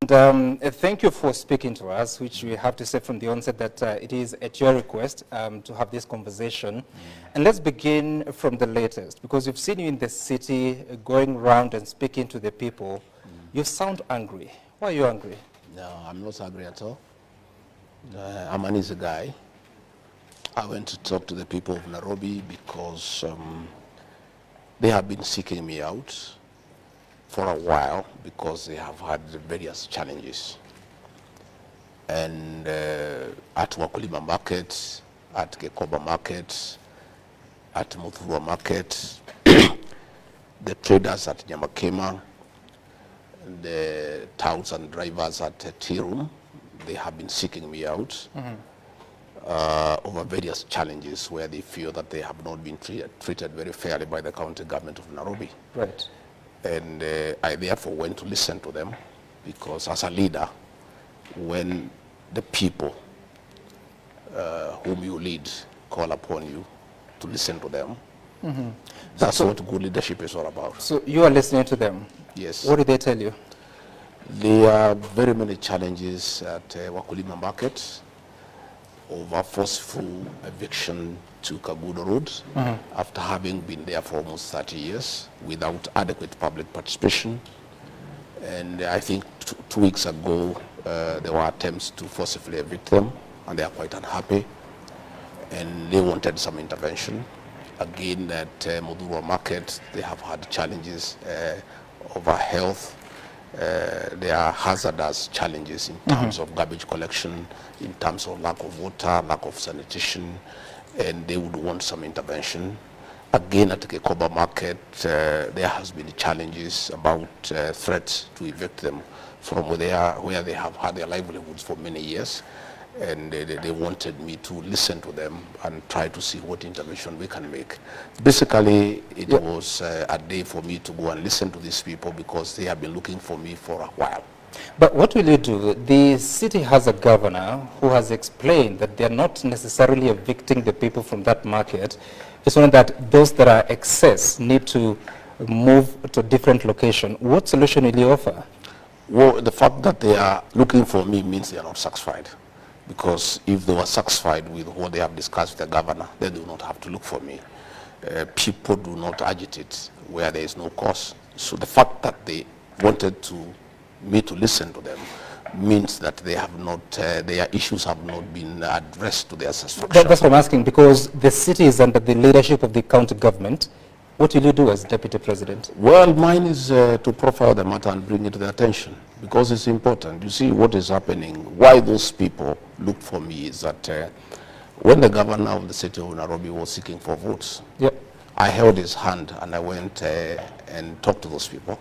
Thank you for speaking to us, which we have to say from the onset that it is at your request to have this conversation. And let's begin from the latest, because we've seen you in the city going around and speaking to the people. You sound angry. Why are you angry? No, I'm not angry at all. I'm an easy guy. I went to talk to the people of Nairobi because they have been seeking me out for a while because they have had various challenges. And at Wakulima Market, at Gekoba Market, at Muthurwa Market, the traders at Nyamakema, the touts and drivers at Tirum, they have been seeking me out over various challenges where they feel that they have not been treated very fairly by the county government of Nairobi. Right. And I therefore went to listen to them because as a leader, when the people whom you lead call upon you to listen to them, that's what good leadership is all about. So you are listening to them? Yes. What did they tell you? There are very many challenges at Wakulima Market over forceful eviction to Kagudo Road after having been there for almost 30 years without adequate public participation. And I think 2 weeks ago there were attempts to forcibly evict them, and they are quite unhappy and they wanted some intervention. Again at Muthurwa Market, they have had challenges over health. There are hazardous challenges in terms of garbage collection, in terms of lack of water, lack of sanitation, and they would want some intervention. Again, at the Gekoba Market, there has been challenges about threats to evict them from where they have had their livelihoods for many years. And they wanted me to listen to them and try to see what intervention we can make. Basically, it was a day for me to go and listen to these people because they have been looking for me for a while. But what will you do? The city has a governor who has explained that they're not necessarily evicting the people from that market. It's only that those that are excess need to move to a different location. What solution will you offer? Well, the fact that they are looking for me means they are not satisfied. Because if they were satisfied with what they have discussed with the governor, they do not have to look for me. People do not agitate where there is no cause. So the fact that they wanted me to listen to them means that they have not, their issues have not been addressed to their satisfaction. That's what I'm asking, because the city is under the leadership of the county government. What will you do as Deputy President? Well, mine is to profile the matter and bring it to their attention, because it's important. You see what is happening. Why those people look for me is that when the governor of the city of Nairobi was seeking for votes, I held his hand and I went and talked to those people.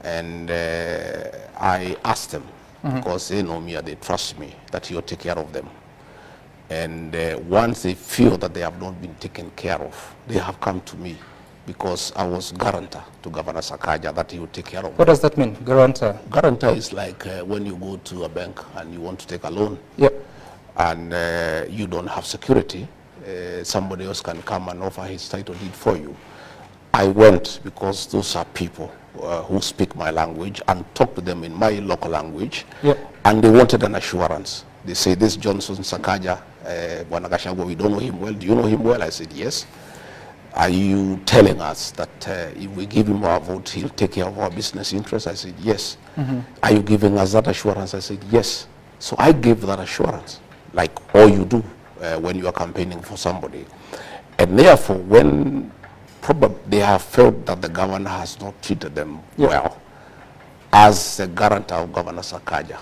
And I asked them, because they know me and they trust me, that he'll take care of them. And once they feel that they have not been taken care of, they have come to me, because I was guarantor to Governor Sakaja that he would take care of them. What does that mean, guarantor? Guarantor is like when you go to a bank and you want to take a loan, and you don't have security, somebody else can come and offer his title deed for you. I went because those are people who speak my language and talk to them in my local language, and they wanted an assurance. They say, this Johnson Sakaja, Bwana Gachagua, we don't know him well. Do you know him well? I said, yes. Are you telling us that if we give him our vote, he'll take care of our business interests? I said, yes. Are you giving us that assurance? I said, yes. So I gave that assurance, like all you do when you are campaigning for somebody. And therefore, when probably they have felt that the governor has not treated them well, as the guarantor of Governor Sakaja,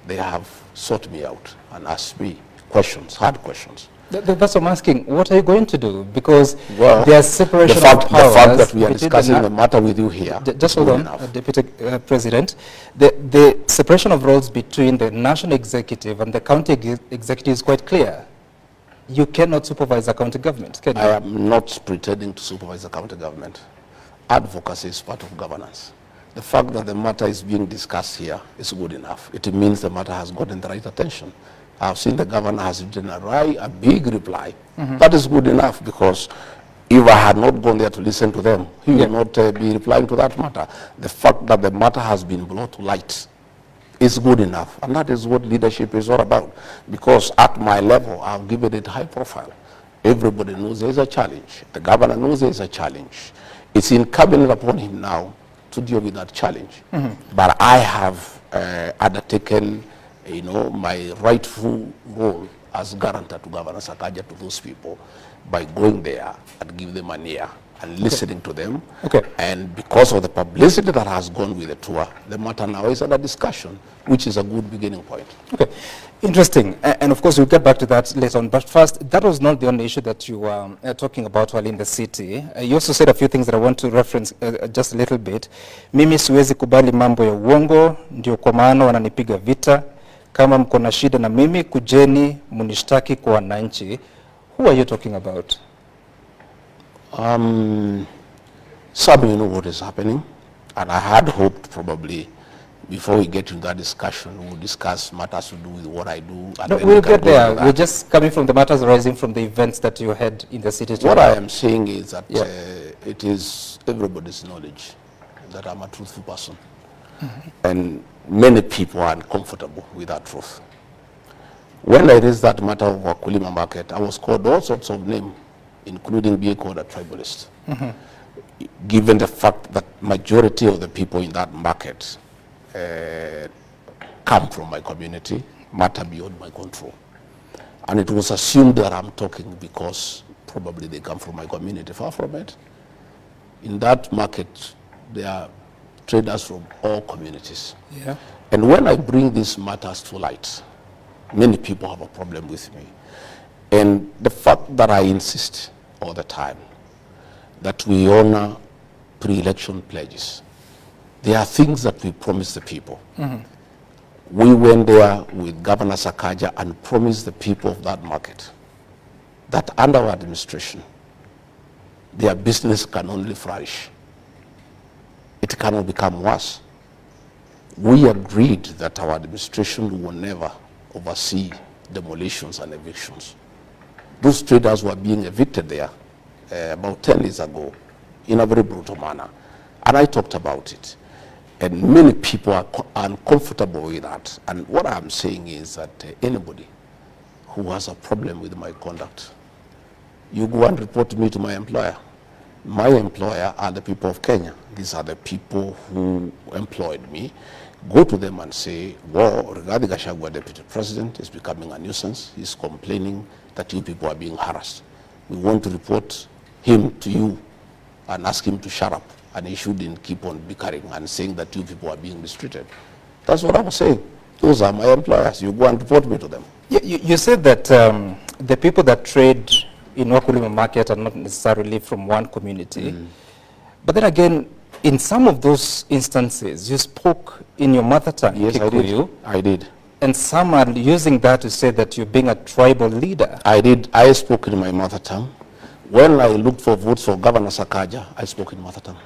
they have sought me out and asked me questions, hard questions. That's what I'm asking. What are you going to do? Because there's separation of powers. The fact that we are discussing the matter with you here. Just hold on, Deputy President. The separation of roles between the national executive and the county executive is quite clear. You cannot supervise the county government, can you? I am not pretending to supervise the county government. Advocacy is part of governance. The fact that the matter is being discussed here is good enough. It means the matter has gotten the right attention. I've seen the governor has written a big reply. That is good enough, because if I had not gone there to listen to them, he would not be replying to that matter. The fact that the matter has been brought to light is good enough. And that is what leadership is all about. Because at my level, I've given it high profile. Everybody knows there's a challenge. The governor knows there's a challenge. It's incumbent upon him now to deal with that challenge. But I have undertaken, my rightful role as guarantor to Governor Sakaja to those people by going there and give them an ear and listening to them. And because of the publicity that has gone with the tour, the matter now is under discussion, which is a good beginning point. Interesting. And of course, we'll get back to that later on. But first, that was not the only issue that you were talking about while in the city. You also said a few things that I want to reference just a little bit. Mimi siwezi kubali mambo ya uongo, ndio kwa maana wananipiga vita. Kama mko na shida na mimi, kujeni munishtaki kwa wananchi. Who are you talking about? Some you know what is happening. And I had hoped probably before we get into that discussion, we'll discuss matters to do with what I do. And no, we'll get there. We're just coming from the matters arising from the events that you had in the city. What I am saying is that it is everybody's knowledge that I'm a truthful person. And many people are uncomfortable with that truth. When I raised that matter of Wakulima market, I was called all sorts of names, including being called a tribalist. Given the fact that majority of the people in that market come from my community, matter beyond my control. And it was assumed that I'm talking because probably they come from my community. Far from it. In that market, there are traders from all communities. And when I bring these matters to light, many people have a problem with me. And the fact that I insist all the time that we honor pre-election pledges. There are things that we promise the people. We went there with Governor Sakaja and promised the people of that market that under our administration, their business can only flourish. It cannot become worse. We agreed that our administration will never oversee demolitions and evictions. Those traders were being evicted there about 10 years ago in a very brutal manner. And I talked about it. And many people are uncomfortable with that. And what I'm saying is that anybody who has a problem with my conduct, you go and report me to my employer. My employer are the people of Kenya. These are the people who employed me. Go to them and say, well, Rigathi Gachagua, Deputy President, is becoming a nuisance. He's complaining that you people are being harassed. We want to report him to you and ask him to shut up. And he shouldn't keep on bickering and saying that you people are being mistreated. That's what I was saying. Those are my employers. You go and report me to them. You said that the people that trade in Wakulima market are not necessarily from one community. But then again, in some of those instances, you spoke in your mother tongue, Yes, Kikuyu. I did. And some are using that to say that you're being a tribal leader. I did. I spoke in my mother tongue. When I looked for votes for Governor Sakaja, I spoke in mother tongue.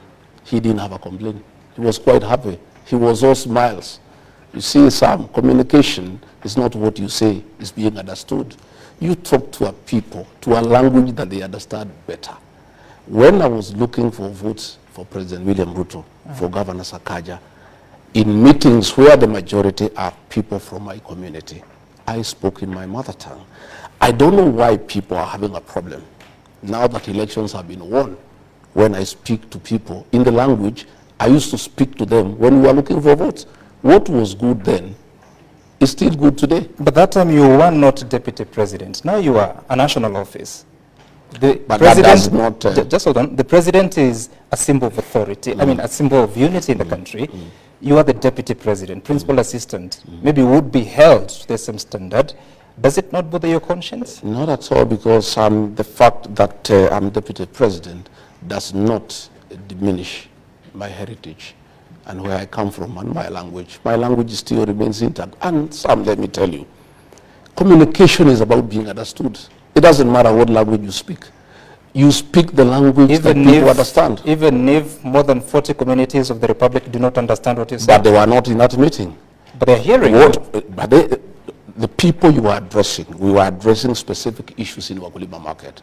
He didn't have a complaint. He was quite happy. He was all smiles. You see, Sam, communication is not what you say, it's being understood. You talk to a people, to a language that they understand better. When I was looking for votes for President William Ruto, for Governor Sakaja, in meetings where the majority are people from my community, I spoke in my mother tongue. I don't know why people are having a problem now that elections have been won. When I speak to people in the language I used to speak to them when we were looking for votes. What was good then is still good today. But that time you were not deputy president. Now you are a national office. The But president, that does not... just hold on. The president is a symbol of authority. I mean, a symbol of unity in the country. You are the deputy president, principal assistant. Maybe would be held to the same standard. Does it not bother your conscience? Not at all, because the fact that I'm deputy president does not diminish my heritage and where I come from and my language. My language still remains intact. And Sam, let me tell you, communication is about being understood. It doesn't matter what language you speak. You speak the language that people understand. Even if more than 40 communities of the Republic do not understand what you say. But they were not in that meeting. But they're hearing But the people you are addressing, we were addressing specific issues in Wakulima market.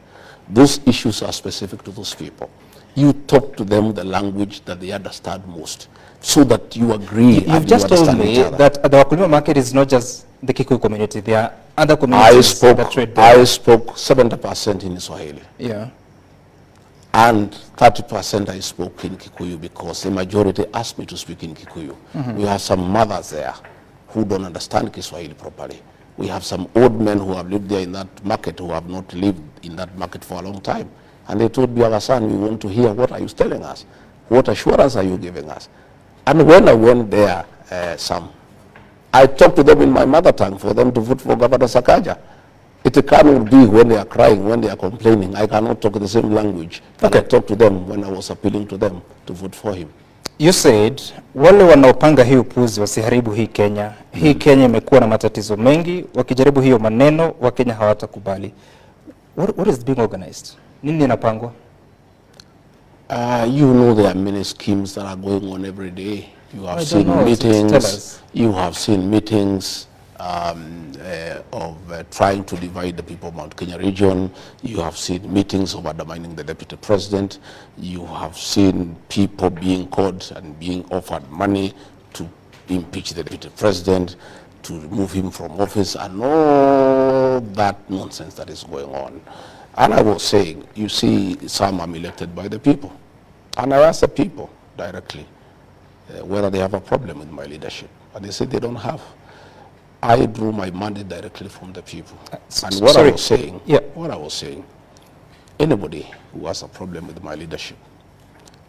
Those issues are specific to those people. You talk to them the language that they understand most, so that you agree. You've just told me that the Wakulima market is not just the Kikuyu community. There are other communities that trade there. I spoke 70% in Swahili. Yeah. And 30% I spoke in Kikuyu, because the majority asked me to speak in Kikuyu. We have some mothers there who don't understand Kiswahili properly. We have some old men who have lived there in that market who have not lived in that market for a long time. And they told me, our son, we want to hear what are you telling us? What assurance are you giving us? And when I went there, Sam, I talked to them in my mother tongue for them to vote for Governor Sakaja. It cannot be when they are crying, when they are complaining. I cannot talk the same language. Okay. I talked to them when I was appealing to them to vote for him. You said, wale wanaopanga hii upuzi wasiharibu hii Kenya. Hii Kenya imekuwa na matatizo mengi, wakijaribu hiyo maneno, Wakenya hawatakubali. What is being organized? Nini inapangwa? You know there are many schemes that are going on every day. You have seen meetings. You have seen meetings of trying to divide the people of Mount Kenya region. You have seen meetings of undermining the deputy president. You have seen people being caught and being offered money to impeach the deputy president, to remove him from office, and all that nonsense that is going on. And I was saying, you see, some I'm elected by the people. And I asked the people directly whether they have a problem with my leadership. And they said they don't have. I drew my mandate directly from the people. And what I was saying, anybody who has a problem with my leadership,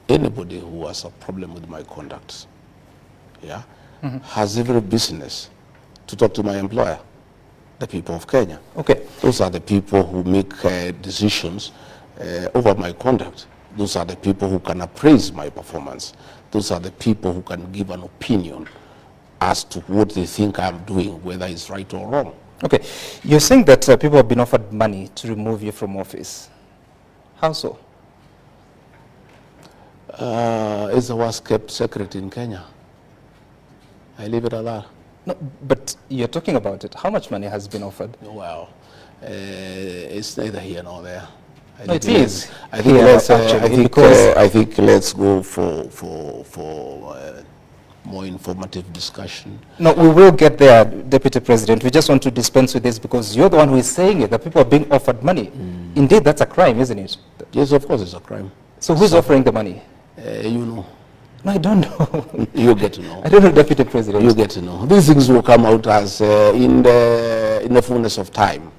anybody who has a problem with my conduct, has every business to talk to my employer, the people of Kenya. Okay. Those are the people who make decisions over my conduct. Those are the people who can appraise my performance. Those are the people who can give an opinion as to what they think I'm doing, whether it's right or wrong. Okay. You're saying that people have been offered money to remove you from office. How so? It's the worst kept secret in Kenya. I leave it at that. No, but you're talking about it. How much money has been offered? Well, it's neither here nor there. No, it is. I think let's go for more informative discussion. No, we will get there, Deputy President. We just want to dispense with this because you're the one who is saying it, that people are being offered money. Indeed, that's a crime, isn't it? Yes, of course it's a crime. So who's offering the money? You know. No, I don't know. You get to know. I don't know, Deputy President. You get to know. These things will come out as in the fullness of time.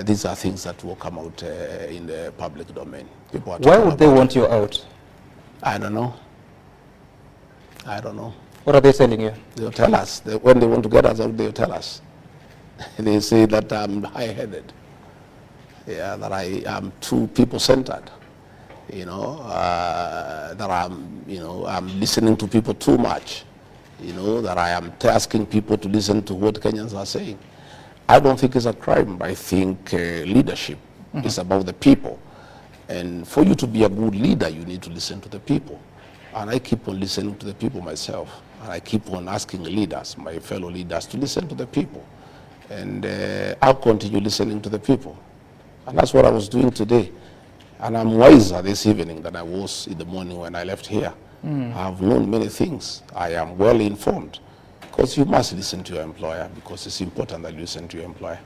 These are things that will come out in the public domain. People are Why would they want you out? I don't know. I don't know. What are they telling you? They'll tell us. When they want to get us out, they'll tell us. They say that I'm high-headed. Yeah, that I am too people-centered. You know, that I'm listening to people too much. You know, that I am asking people to listen to what Kenyans are saying. I don't think it's a crime. I think leadership is about the people. And for you to be a good leader, you need to listen to the people. And I keep on listening to the people myself. And I keep on asking leaders, my fellow leaders, to listen to the people. And I'll continue listening to the people. And that's what I was doing today. And I'm wiser this evening than I was in the morning when I left here. I have known many things. I am well informed. Because you must listen to your employer, because it's important that you listen to your employer.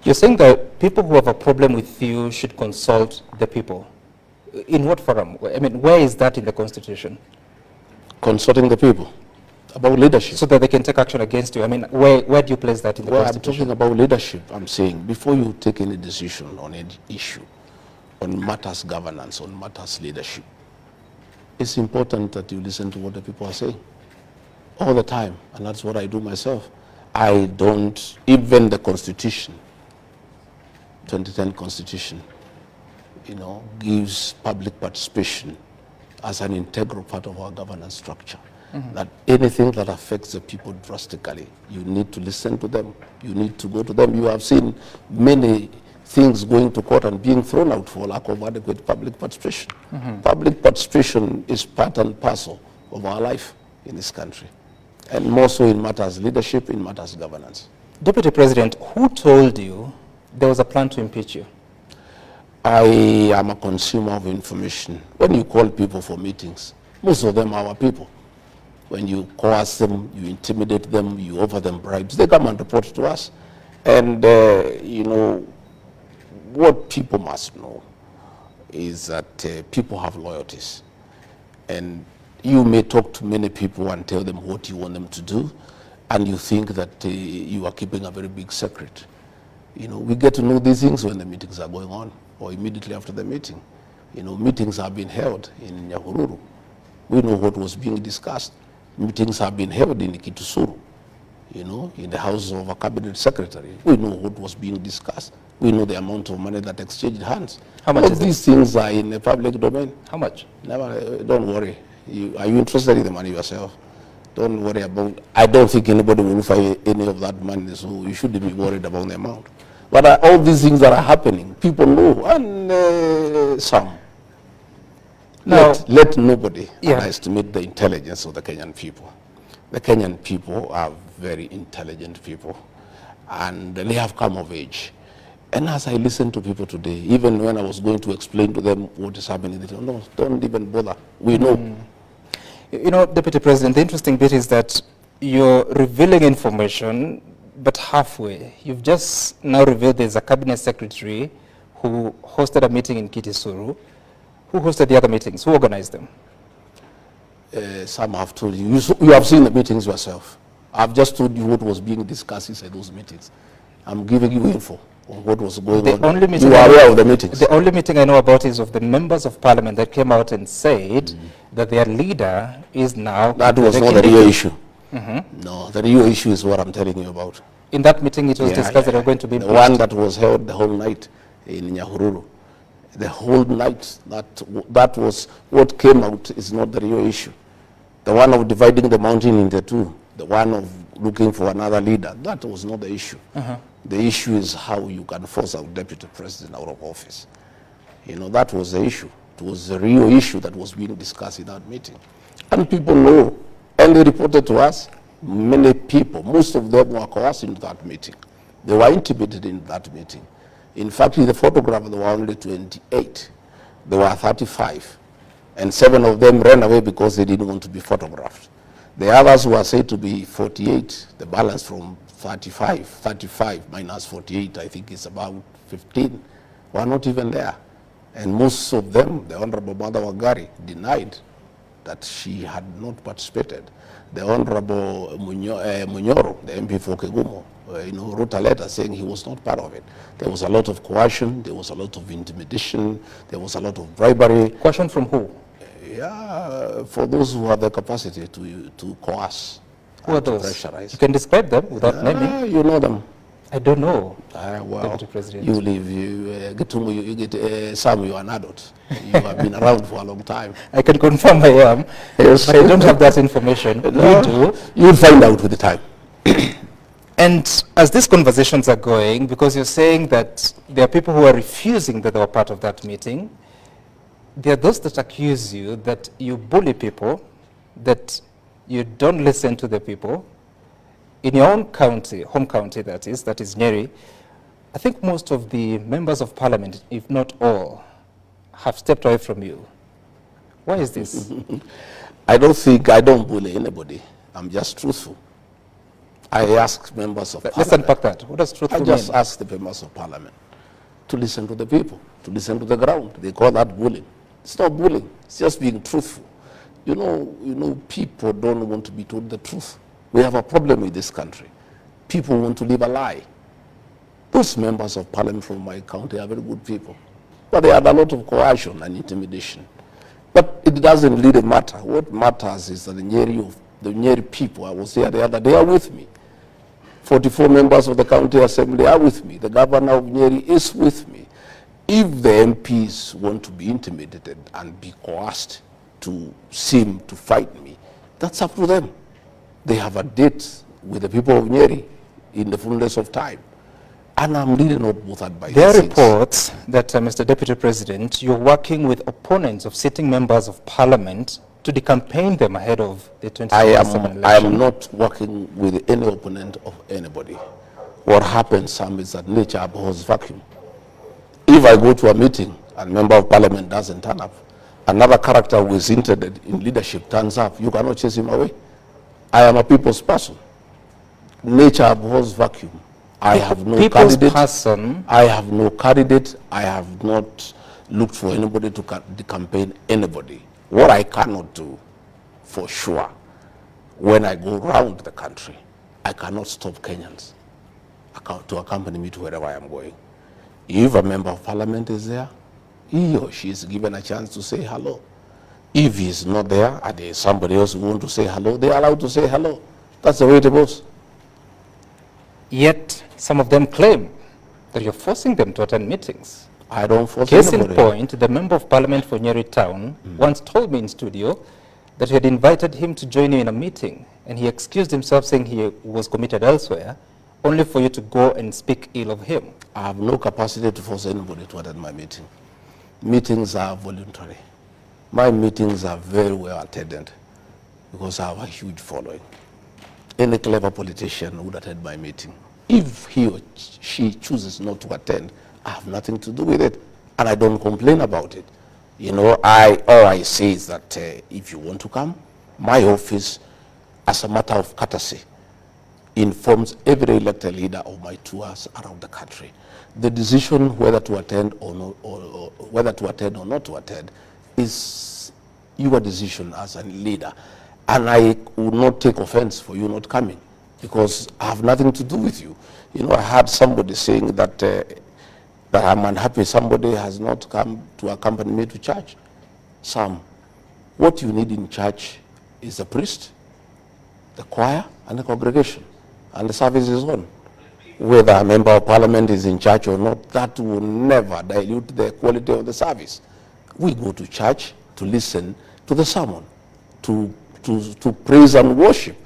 You're saying that people who have a problem with you should consult the people. In what forum? I mean, where is that in the Constitution? Consulting the people about leadership. So that they can take action against you. I mean, where do you place that in the Constitution? I'm talking about leadership. I'm saying before you take any decision on any issue, on matters governance, on matters leadership, it's important that you listen to what the people are saying all the time, and that's what I do myself. I don't, even the Constitution, 2010 Constitution, you know, gives public participation as an integral part of our governance structure. That anything that affects the people drastically, you need to listen to them. You need to go to them. You have seen many things going to court and being thrown out for lack of adequate public participation. Public participation is part and parcel of our life in this country, and more so in matters leadership, in matters governance. Deputy President, who told you there was a plan to impeach you? I am a consumer of information. When you call people for meetings, most of them are our people. When you coerce them, you intimidate them, you offer them bribes, they come and report to us. And, you know, what people must know is that people have loyalties. And you may talk to many people and tell them what you want them to do, and you think that you are keeping a very big secret. You know, we get to know these things when the meetings are going on, or immediately after the meeting. You know, meetings have been held in Nyahururu. We know what was being discussed. Meetings have been held in Kithure, you know, in the house of a cabinet secretary. We know what was being discussed. We know the amount of money that exchanged hands. How much All is these things are in the public domain. How much? Never, don't worry. Are you interested in the money yourself? Don't worry about, I don't think anybody will find any of that money, so you shouldn't be worried about the amount. But all these things that are happening, people know, and some. Now, let nobody underestimate the intelligence of the Kenyan people. The Kenyan people are very intelligent people, and they have come of age. And as I listen to people today, even when I was going to explain to them what is happening, they don't know, don't even bother. We know. You know, Deputy President, the interesting bit is that you're revealing information, but halfway. You've just now revealed there's a cabinet secretary who hosted a meeting in Kithure. Who hosted the other meetings? Who organized them? Some have told you. You have seen the meetings yourself. I've just told you what was being discussed inside those meetings. I'm giving you info on what was going on. You are aware of the meetings. The only meeting I know about is of the members of parliament that came out and said that their leader is now... That was not the real issue. No, the real issue is what I'm telling you about. In that meeting, it was discussed that they were going to be... The one that was held the whole night in Nyahururu. The whole night, that was what came out is not the real issue. The one of dividing the mountain into two, the one of looking for another leader, that was not the issue. The issue is how you can force our deputy president out of office. You know, that was the issue. It was the real issue that was being discussed in that meeting. And people know, and they reported to us, many people, most of them were coerced into that meeting. They were intimidated in that meeting. In fact, in the photograph, there were only 28. There were 35. And 7 of them ran away because they didn't want to be photographed. The others were said to be 48. The balance from 35 minus 48, I think is about 15, were not even there. And most of them, the Honorable Mother Wangari, denied that she had not participated. The Honorable Munyoro, the MP for Kegumo, wrote a letter saying he was not part of it. There was a lot of coercion, there was a lot of intimidation, there was a lot of bribery. Coercion from who? Yeah, for those who have the capacity to coerce. Who are those? Pressurize. You can describe them without naming. You know them. I don't know. Well, Deputy President. You live, you get Sam, you are an adult. You have been around for a long time. I can confirm I am, yes. But I don't have that information. No, you do. You'll find out with the time. And as these conversations are going, because you're saying that there are people who are refusing that they were part of that meeting, there are those that accuse you that you bully people, that you don't listen to the people. In your own county, home county that is Nyeri, I think most of the members of parliament, if not all, have stepped away from you. Why is this? I don't bully anybody. I'm just truthful. I ask members of parliament. Let's unpack that. What does truthful mean? I just ask the members of parliament to listen to the people, to listen to the ground. They call that bullying. It's not bullying. It's just being truthful. You know, people don't want to be told the truth. We have a problem with this country. People want to live a lie. Those members of parliament from my county are very good people. But they have a lot of coercion and intimidation. But it doesn't really matter. What matters is that the Nyeri people, I was there the other day, are with me. 44 members of the county assembly are with me. The governor of Nyeri is with me. If the MPs want to be intimidated and be coerced to seem to fight me, that's up to them. They have a date with the people of Nyeri in the fullness of time. And I'm really not bothered by there are reports that, Mr. Deputy President, you're working with opponents of sitting members of parliament to decampaign them ahead of the 2027 election. I am not working with any opponent of anybody. What happens, Sam, is that nature abhors vacuum. If I go to a meeting and member of parliament doesn't turn up, another character who is interested in leadership turns up, you cannot chase him away. I am a people's person. Nature abhors vacuum. I have no candidate. I have no candidate. I have not looked for anybody to campaign anybody. What I cannot do, for sure, when I go around the country, I cannot stop Kenyans to accompany me to wherever I am going. If a member of parliament is there, he or she is given a chance to say hello. If he is not there and there is somebody else who wants to say hello, they are allowed to say hello. That's the way it goes. Yet, some of them claim that you're forcing them to attend meetings. I don't force Case anybody. in point, the member of parliament for Nyeri Town once told me in studio that you had invited him to join you in a meeting, and he excused himself saying he was committed elsewhere, only for you to go and speak ill of him. I have no capacity to force anybody to attend my meeting. Meetings are voluntary. My meetings are very well attended because I have a huge following. Any clever politician would attend my meeting. If he or she chooses not to attend, I have nothing to do with it, and I don't complain about it. You know, all I say is that if you want to come, my office, as a matter of courtesy, informs every elected leader of my tours around the country. The decision whether to attend or not, or whether to attend or not to attend, is your decision as a leader, and I would not take offense for you not coming, because I have nothing to do with you. You know, I heard somebody saying that that I'm unhappy somebody has not come to accompany me to church. Sam, what you need in church is a priest, the choir, and the congregation, and the service is on. Whether a member of parliament is in church or not, that will never dilute the quality of the service. We go to church to listen to the sermon, to praise and worship.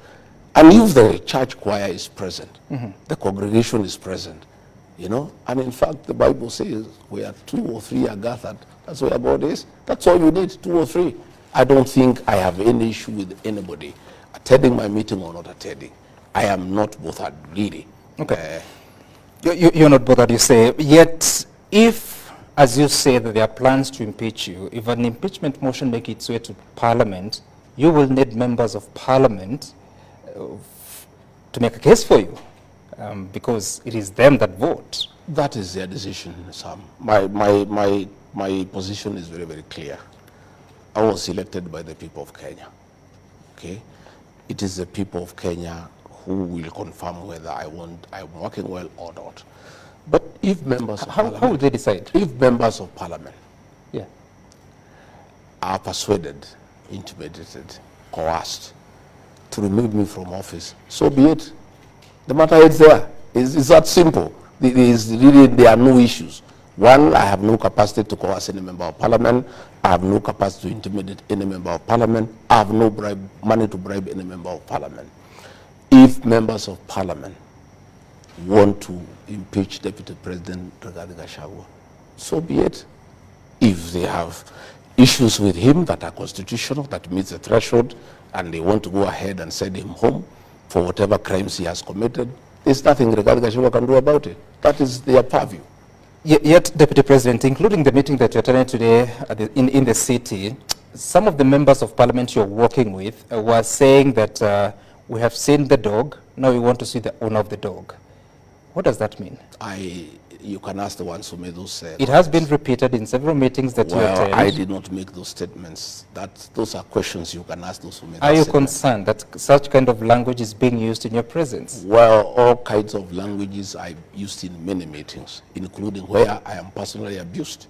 And if the church choir is present, the congregation is present, you know, and in fact the Bible says where 2 or 3 are gathered, that's where God is. That's all you need, 2 or 3. I don't think I have any issue with anybody attending my meeting or not attending. I am not bothered, really. Okay. You're not bothered, you say. Yet, if, as you say, that there are plans to impeach you, if an impeachment motion makes its way to Parliament, you will need members of Parliament to make a case for you, because it is them that vote. That is their decision, Sam. My position is very, very clear. I was elected by the people of Kenya. Okay? It is the people of Kenya who will confirm whether I'm working well or not. But if members of Parliament... How would they decide? If members of Parliament are persuaded, intimidated, coerced to remove me from office, so be it. The matter is there. It's that simple. There are no issues. One, I have no capacity to coerce any member of Parliament. I have no capacity to intimidate any member of Parliament. I have no money to bribe any member of Parliament. If members of Parliament want to impeach Deputy President Rigathi Gachagua, so be it. If they have issues with him that are constitutional, that meets the threshold, and they want to go ahead and send him home for whatever crimes he has committed, there's nothing Rigathi Gachagua can do about it. That is their purview. Yet, Deputy President, including the meeting that you're attending today in the city, some of the members of Parliament you're working with were saying that we have seen the dog, now we want to see the owner of the dog. What does that mean? You can ask the ones who made those It has been repeated in several meetings that you attend. I did not make those statements. Those are questions you can ask those who made Are you statements. concerned that such kind of language is being used in your presence? Well, all kinds of languages I've used in many meetings, including where I am personally abused.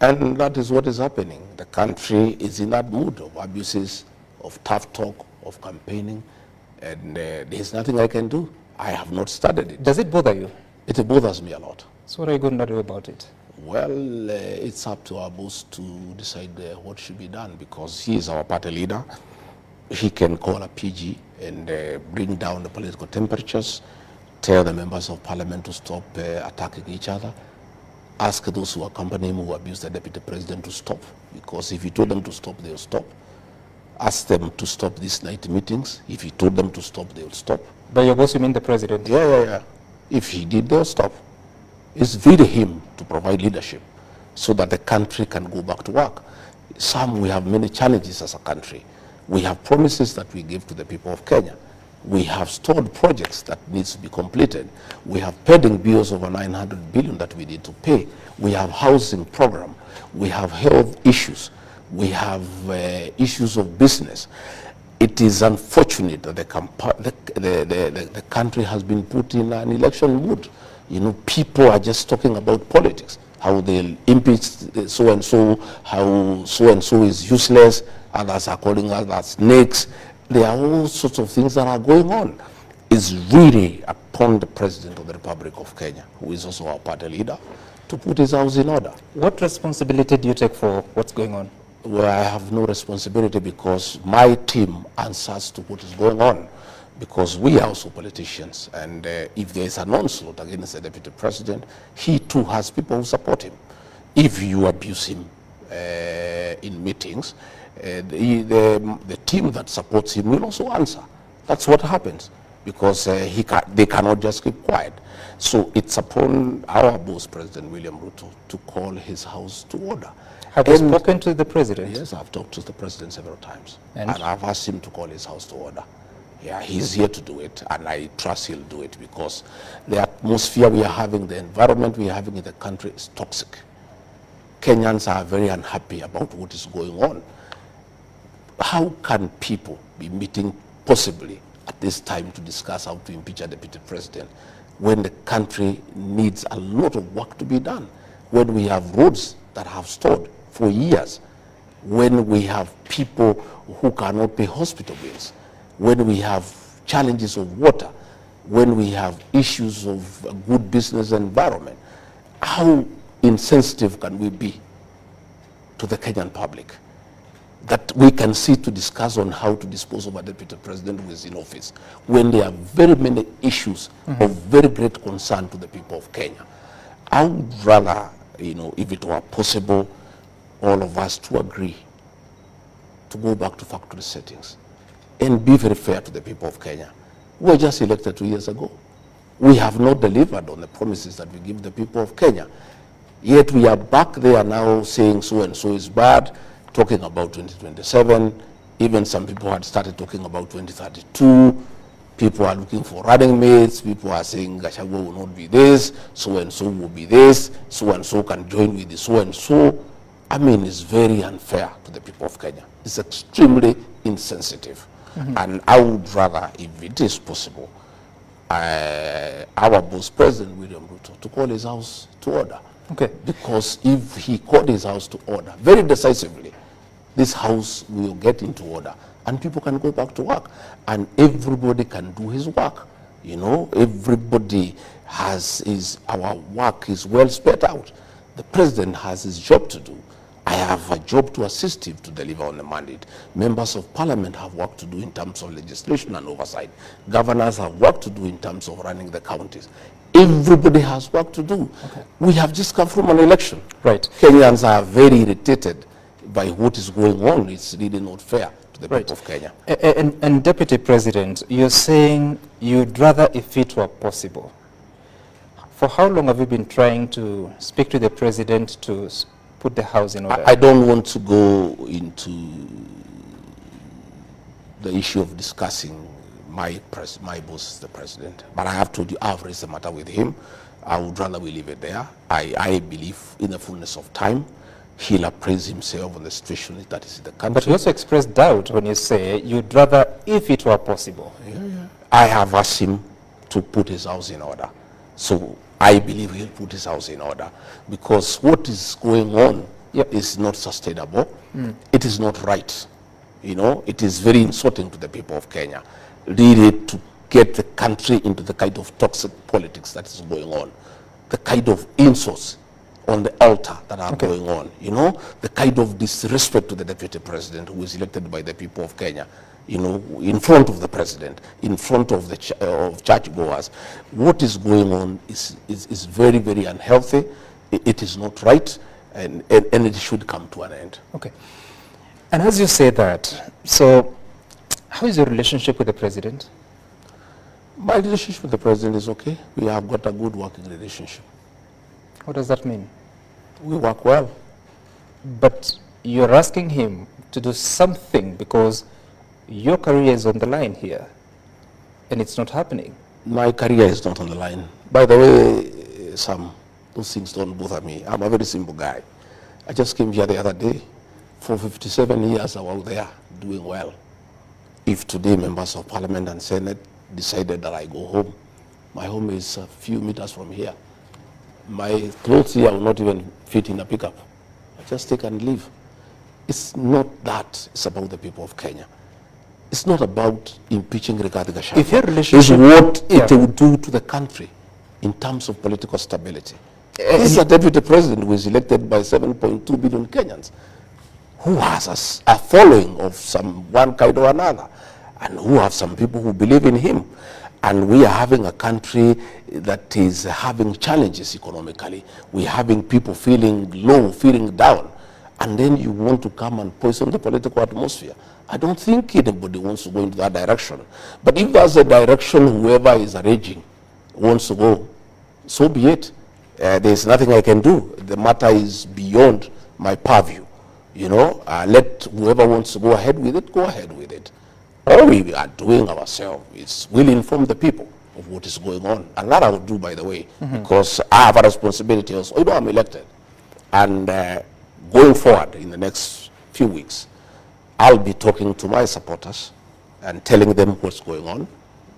And that is what is happening. The country is in that mood of abuses, of tough talk, of campaigning, and there's nothing I can do. I have not studied it. Does it bother you? It bothers me a lot. So what are you going to do about it? Well, it's up to our boss to decide what should be done, because he is our party leader. He can call a PG and bring down the political temperatures, tell the members of Parliament to stop attacking each other, ask those who accompany him who abuse the Deputy President to stop, because if he told them to stop, they'll stop. Ask them to stop these night meetings. If he told them to stop, they'll stop. By your boss, you mean the President? Yeah. If he did, they'll stop. It's really him to provide leadership. so that the country can go back to work. We have many challenges as a country. We have promises that we give to the people of Kenya. We have stored projects that needs to be completed. We have pending bills over 900 billion that we need to pay. We have housing program. We have health issues. We have issues of business. It is unfortunate that the country has been put in an election mood. You know, people are just talking about politics, how they'll impeach so-and-so, how so-and-so is useless, others are calling others snakes. There are all sorts of things that are going on. It's really upon the President of the Republic of Kenya, who is also our party leader, to put his house in order. What responsibility do you take for what's going on? Well, I have no responsibility because my team answers to what is going on, because we are also politicians, and if there is an onslaught against the Deputy President, he too has people who support him. If you abuse him in meetings, the team that supports him will also answer. That's what happens, because they cannot just keep quiet. So it's upon our boss, President William Ruto, to call his house to order. Have you spoken to the President? Yes, I've talked to the President several times. And I've asked him to call his house to order. Yeah, he's here to do it, and I trust he'll do it, because the atmosphere we are having, the environment we are having in the country is toxic. Kenyans are very unhappy about what is going on. How can people be meeting possibly at this time to discuss how to impeach a Deputy President when the country needs a lot of work to be done, when we have roads that have stalled for years, when we have people who cannot pay hospital bills, when we have challenges of water, when we have issues of a good business environment? How insensitive can we be to the Kenyan public that we can sit to discuss on how to dispose of a Deputy President who is in office, when there are very many issues of very great concern to the people of Kenya? I would rather, you know, if it were possible, all of us to agree to go back to factory settings and be very fair to the people of Kenya. We were just elected 2 years ago. We have not delivered on the promises that we give the people of Kenya. Yet we are back there now saying so-and-so is bad, talking about 2027. Even some people had started talking about 2032. People are looking for running mates. People are saying Gachagua will not be this, so-and-so will be this, so-and-so can join with the so-and-so. I mean, it's very unfair to the people of Kenya. It's extremely insensitive. And I would rather, if it is possible, our boss, President William Ruto, to call his house to order. Okay. Because if he called his house to order very decisively, this house will get into order and people can go back to work and everybody can do his work. You know, everybody has our work is well spread out. The President has his job to do. I have a job to assist him to deliver on the mandate. Members of Parliament have work to do in terms of legislation and oversight. Governors have work to do in terms of running the counties. Everybody has work to do. Okay. We have just come from an election. Right. Kenyans are very irritated by what is going on. It's really not fair to the people of Kenya. And Deputy President, you're saying you'd rather if it were possible. For how long have you been trying to speak to the President to put the house in order? I don't want to go into the issue of discussing my boss, the President, but I have told you I've raised the matter with him. I would rather we leave it there. I believe in the fullness of time he'll appraise himself on the situation that is in the country. But you also expressed doubt when you say you'd rather if it were possible. Yeah. I have asked him to put his house in order. So I believe he'll put his house in order, because what is going on is not sustainable. It is not right. You know, it is very insulting to the people of Kenya, really, to get the country into the kind of toxic politics that is going on, the kind of insults on the altar that are going on, you know, the kind of disrespect to the Deputy President who is elected by the people of Kenya, you know, in front of the President, in front of the churchgoers. What is going on is very, very unhealthy. It is not right, and it should come to an end. Okay. And as you say that, so how is your relationship with the President? My relationship with the President is okay. We have got a good working relationship. What does that mean? We work well. But you're asking him to do something because your career is on the line here, and it's not happening. My career is not on the line. By the way, Sam, those things don't bother me. I'm a very simple guy. I just came here the other day. For 57 years, I was there doing well. If today members of Parliament and Senate decided that I go home, my home is a few meters from here. My clothes here will not even fit in a pickup. I just take and leave. It's not that. It's about the people of Kenya. It's not about impeaching Rigathi Gachagua. If your relationship... It's what it will do to the country in terms of political stability. This is a deputy president who is elected by 7.2 billion Kenyans, who has a following of some one kind or another, and who have some people who believe in him. And we are having a country that is having challenges economically. We're having people feeling low, feeling down. And then you want to come and poison the political atmosphere. I don't think anybody wants to go into that direction. But if that's the direction whoever is arranging wants to go, so be it. There's nothing I can do. The matter is beyond my purview. You know, let whoever wants to go ahead with it, go ahead with it. All we are doing ourselves is we'll inform the people of what is going on. And that I will do, by the way, because I have a responsibility also. You know, I'm elected. And going forward in the next few weeks, I'll be talking to my supporters and telling them what's going on,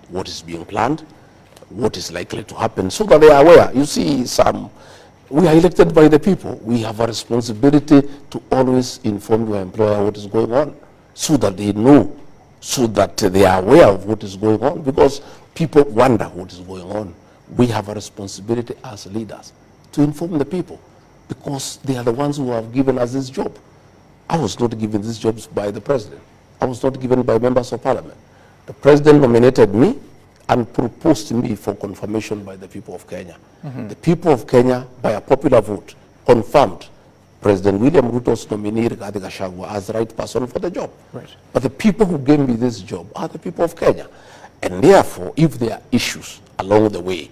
what is being planned, what is likely to happen, so that they are aware. You see, Sam, we are elected by the people. We have a responsibility to always inform your employer what is going on, so that they know, so that they are aware of what is going on, because people wonder what is going on. We have a responsibility as leaders to inform the people, because they are the ones who have given us this job. I was not given these jobs by the president. I was not given by members of parliament. The president nominated me and proposed to me for confirmation by the people of Kenya. The people of Kenya, by a popular vote, confirmed President William Ruto's nominee, Rigathi Gachagua, as the right person for the job. Right. But the people who gave me this job are the people of Kenya. And therefore, if there are issues along the way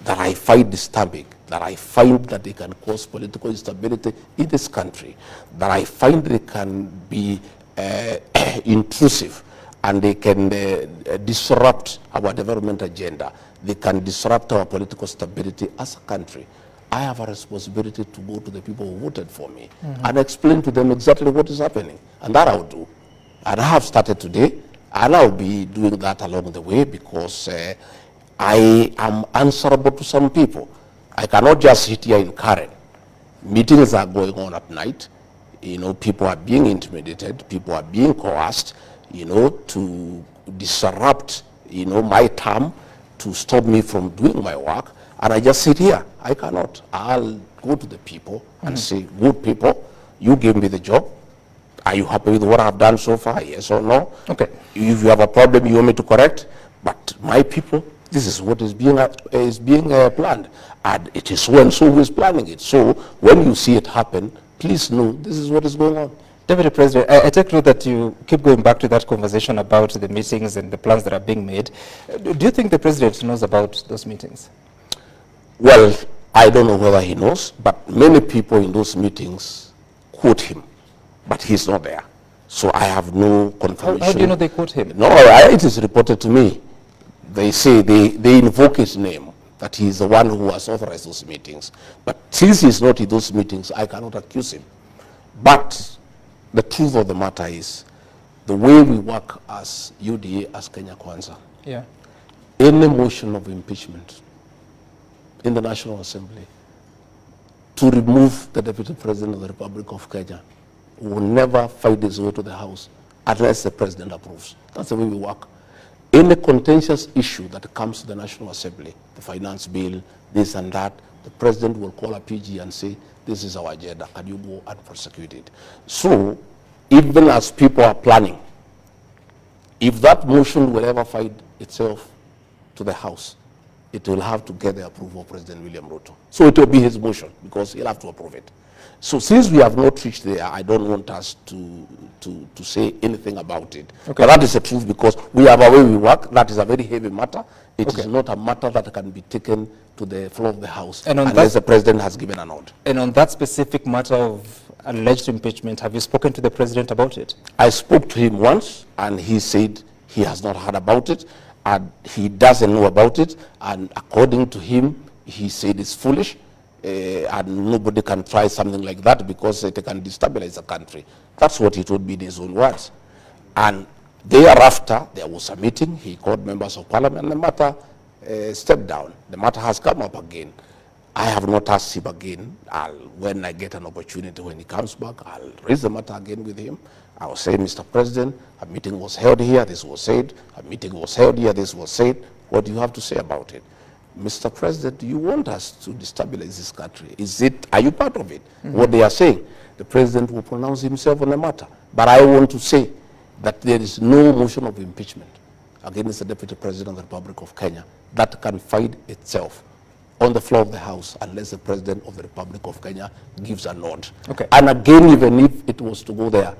that I find disturbing, that I find that they can cause political instability in this country, that I find they can be intrusive, and they can disrupt our development agenda, they can disrupt our political stability as a country, I have a responsibility to go to the people who voted for me and explain to them exactly what is happening. And that I'll do. And I have started today, and I'll be doing that along the way, because I am answerable to some people. I cannot just sit here in Karen. Meetings are going on at night. You know, people are being intimidated. People are being coerced, you know, to disrupt, you know, my term, to stop me from doing my work. And I just sit here. I cannot. I'll go to the people and say, good people, you gave me the job. Are you happy with what I've done so far? Yes or no? Okay. If you have a problem you want me to correct, but my people, this is what is being planned. And it is so and so who is planning it. So when you see it happen, please know this is what is going on. Deputy President, I take note that you keep going back to that conversation about the meetings and the plans that are being made. Do you think the President knows about those meetings? Well, I don't know whether he knows, but many people in those meetings quote him, but he's not there. So I have no confirmation. How do you know they quote him? No, it is reported to me. They say they invoke his name, that he is the one who has authorized those meetings. But since he's not in those meetings, I cannot accuse him. But the truth of the matter is, the way we work as UDA, as Kenya Kwanza, any motion of impeachment in the National Assembly to remove the Deputy President of the Republic of Kenya will never find its way to the House unless the President approves. That's the way we work. Any contentious issue that comes to the National Assembly, the finance bill, this and that, the President will call a PG and say, this is our agenda, can you go and prosecute it? So, even as people are planning, if that motion will ever find itself to the House, it will have to get the approval of President William Ruto. So it will be his motion, because he'll have to approve it. So since we have not reached there, I don't want us to say anything about it. Okay. But that is the truth, because we have a way we work. That is a very heavy matter. It Okay. is not a matter that can be taken to the floor of the House And on unless that- the President has given a nod. And on that specific matter of alleged impeachment, have you spoken to the President about it? I spoke to him once, and he said he has not heard about it, and he doesn't know about it, and according to him, he said it's foolish, and nobody can try something like that because it can destabilize the country. That's what he told me in his own words. And thereafter, there was a meeting. He called members of parliament, and the matter stepped down. The matter has come up again. I have not asked him again. When I get an opportunity, when he comes back, I'll raise the matter again with him. I will say, Mr. President, a meeting was held here, this was said. A meeting was held here, this was said. What do you have to say about it? Mr. President, do you want us to destabilize this country? Are you part of it? What they are saying, the President will pronounce himself on the matter. But I want to say that there is no motion of impeachment against the Deputy President of the Republic of Kenya that can find itself on the floor of the House unless the President of the Republic of Kenya gives a nod. Okay. And again, even if it was to go there,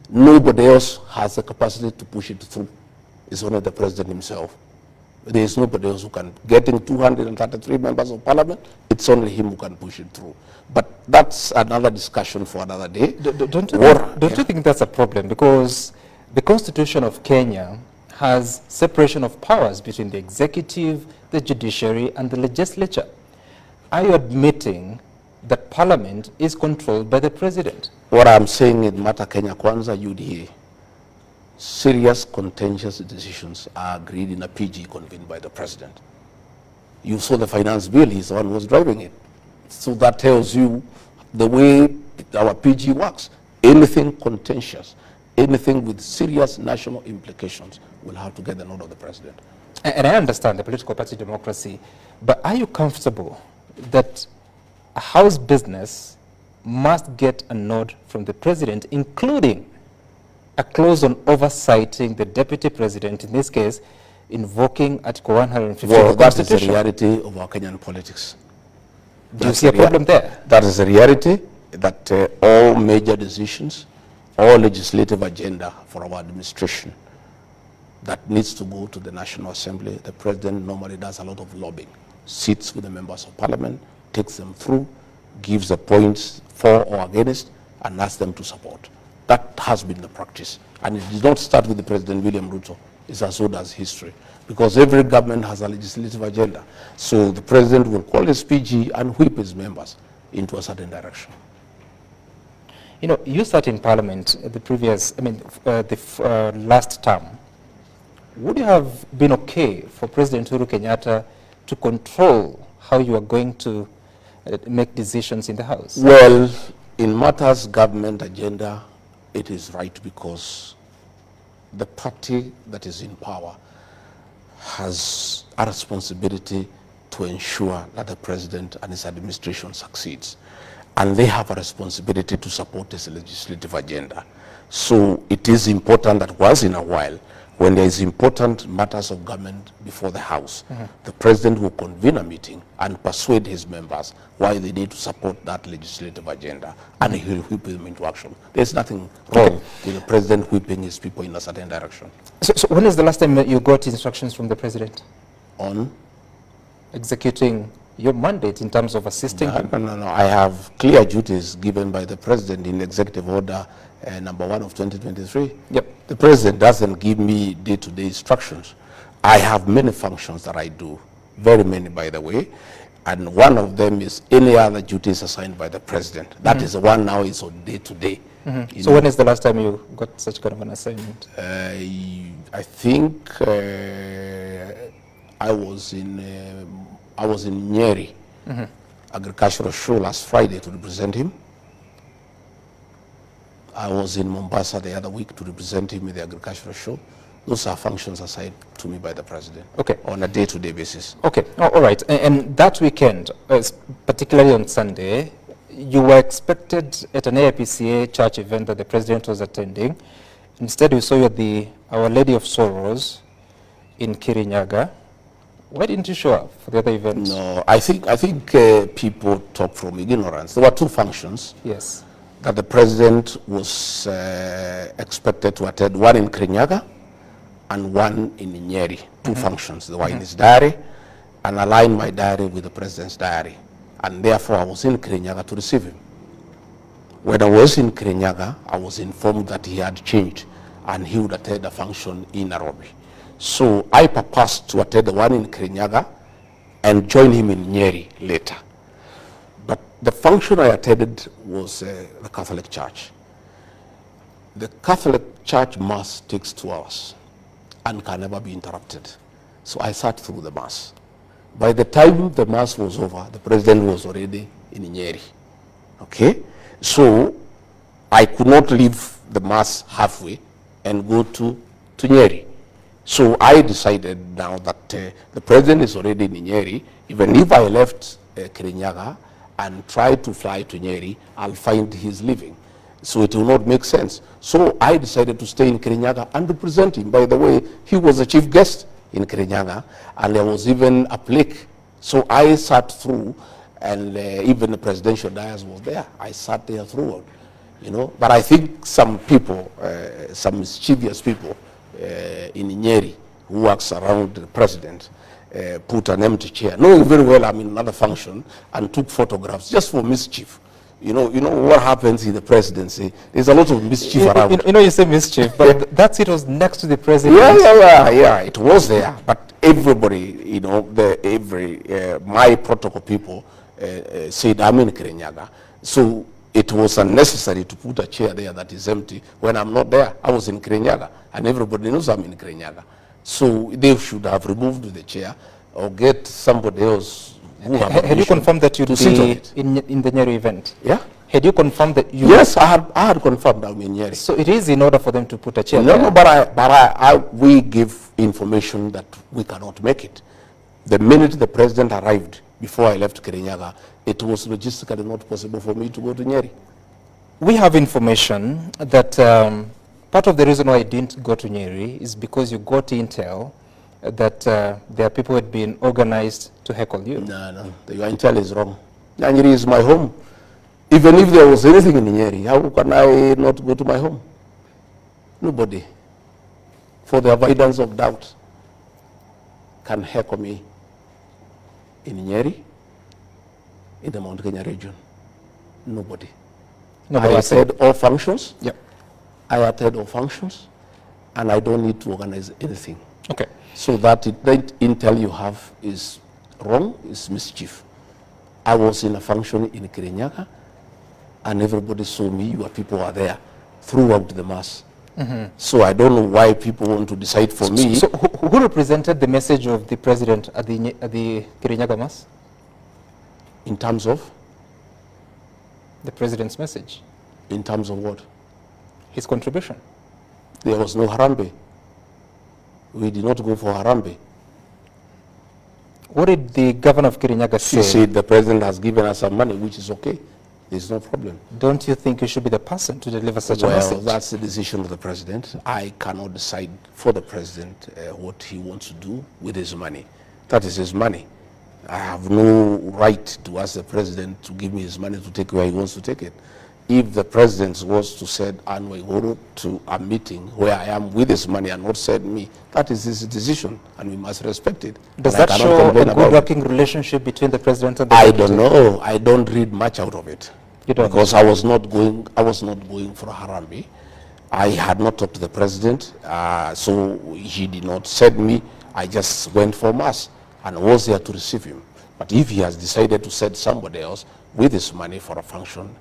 nobody else has the capacity to push it through. It's only the President himself. There is nobody else who can. Getting 233 members of parliament, it's only him who can push it through. But that's another discussion for another day. Don't you think that's a problem? Because the Constitution of Kenya has separation of powers between the executive, the judiciary, and the legislature. Are you admitting that parliament is controlled by the president? What I'm saying in Mata Kenya Kwanza, UDA, serious contentious decisions are agreed in a PG convened by the president. You saw the finance bill, he's the one who was driving it. So that tells you the way our PG works. Anything contentious, anything with serious national implications will have to get the nod of the president. And I understand the political party democracy, but are you comfortable that a House business must get a nod from the president, including a clause on oversighting the deputy president, in this case, invoking Article 150 Well, of the that is the Constitution? reality of our Kenyan politics. Do you see a problem there? That is the reality, that all major decisions, all legislative agenda for our administration that needs to go to the National Assembly, the president normally does a lot of lobbying, sits with the members of parliament, takes them through, gives the points for or against, and asks them to support. That has been the practice. And it did not start with the President William Ruto. It's as old as history. Because every government has a legislative agenda. So the president will call his PG and whip his members into a certain direction. You know, you sat in parliament the previous, last term. Would you have been okay for President Uhuru Kenyatta to control how you are going to make decisions in the House? Well, in matters government agenda, it is right because the party that is in power has a responsibility to ensure that the president and his administration succeeds. And they have a responsibility to support this legislative agenda. So it is important that once in a while, when there is important matters of government before the House, the president will convene a meeting and persuade his members why they need to support that legislative agenda, and he will whip them into action. There's nothing wrong with the president whipping his people in a certain direction. So when is the last time you got instructions from the president On? executing your mandate in terms of assisting him? No. I have clear duties given by the president in Executive Order number 1 of 2023. Yep. The president doesn't give me day-to-day instructions. I have many functions that I do, very many, by the way, and one of them is any other duties assigned by the president. That is the one now is on day-to-day. So when is the last time you got such kind of an assignment? I think I was in Nyeri, agricultural show last Friday to represent him. I was in Mombasa the other week to represent him in the agricultural show. Those are functions assigned to me by the president. Okay. On a day-to-day basis. Okay, all right. And that weekend, particularly on Sunday, you were expected at an AIPCA church event that the president was attending. Instead, we saw you at Our Lady of Sorrows in Kirinyaga. Why didn't you show up for the other events? No, I think people talk from ignorance. There were two functions. Yes. That the president was expected to attend, one in Kirinyaga and one in Nyeri, two functions. They were in his diary, and aligned my diary with the president's diary. And therefore, I was in Kirinyaga to receive him. When I was in Kirinyaga, I was informed that he had changed, and he would attend a function in Nairobi. So I purposed to attend the one in Kirinyaga and join him in Nyeri later. But the function I attended was the Catholic Church. The Catholic Church Mass takes 2 hours and can never be interrupted. So I sat through the Mass. By the time the Mass was over, the president was already in Nyeri. Okay? So I could not leave the Mass halfway and go to Nyeri. So I decided now that the president is already in Nyeri. Even if I left Kirinyaga and tried to fly to Nyeri, I'll find he's leaving. So it will not make sense. So I decided to stay in Kirinyaga and represent him. By the way, he was a chief guest in Kirinyaga, and there was even a plaque. So I sat through, and even the presidential dais was there. I sat there throughout, you know. But I think some people, some mischievous people in Nyeri who works around the president, put an empty chair, knowing very well I'm in another function, and took photographs just for mischief. You know what happens in the presidency. There's a lot of mischief around. You say mischief, but that seat was next to the president. Yeah. It was there, but everybody, my protocol people said I'm in Kirinyaga, so it was unnecessary to put a chair there that is empty when I'm not there. I was in Kirinyaga, and everybody knows I'm in Kirinyaga. So they should have removed the chair or get somebody else. Had you confirmed that you'd be in the Nyeri event? Yeah. Had you confirmed that you... Yes, I had confirmed I'm in Nyeri. So it is in order for them to put a chair there? No, but we give information that we cannot make it. The minute the president arrived, before I left Kirinyaga, it was logistically not possible for me to go to Nyeri. We have information that part of the reason why I didn't go to Nyeri is because you got intel that there are people who had been organized to heckle you. No, your intel is wrong. Nyeri is my home. Even if there was anything in Nyeri, how can I not go to my home? Nobody, for the avoidance of doubt, can heckle me in Nyeri, in the Mount Kenya region. Nobody. I attend all functions. Yep. I attend all functions, and I don't need to organize anything. Okay. So that intel you have is wrong, is mischief. I was in a function in Kirinyaga, and everybody saw me. Your people are there throughout the Mass. So I don't know why people want to decide for me. So who represented the message of the president at the Kirinyaga Mass? In terms of? The president's message. In terms of what? His contribution. There was no Harambe. We did not go for Harambe. What did the governor of Kirinyaga say? He said the president has given us some money, which is okay. There's no problem. Don't you think you should be the person to deliver such a message? Well, that's the decision of the president. I cannot decide for the president what he wants to do with his money. That is his money. I have no right to ask the president to give me his money to take where he wants to take it. If the president was to send Anwar Iguru to a meeting where I am with his money and not send me, that is his decision, and we must respect it. Does that show a good working relationship between the president and the I don't know. I don't read much out of it. You don't? Because I was not going for Harambe. I had not talked to the president, so he did not send me. I just went for Mass and was there to receive him. But if he has decided to send somebody else with his money for a function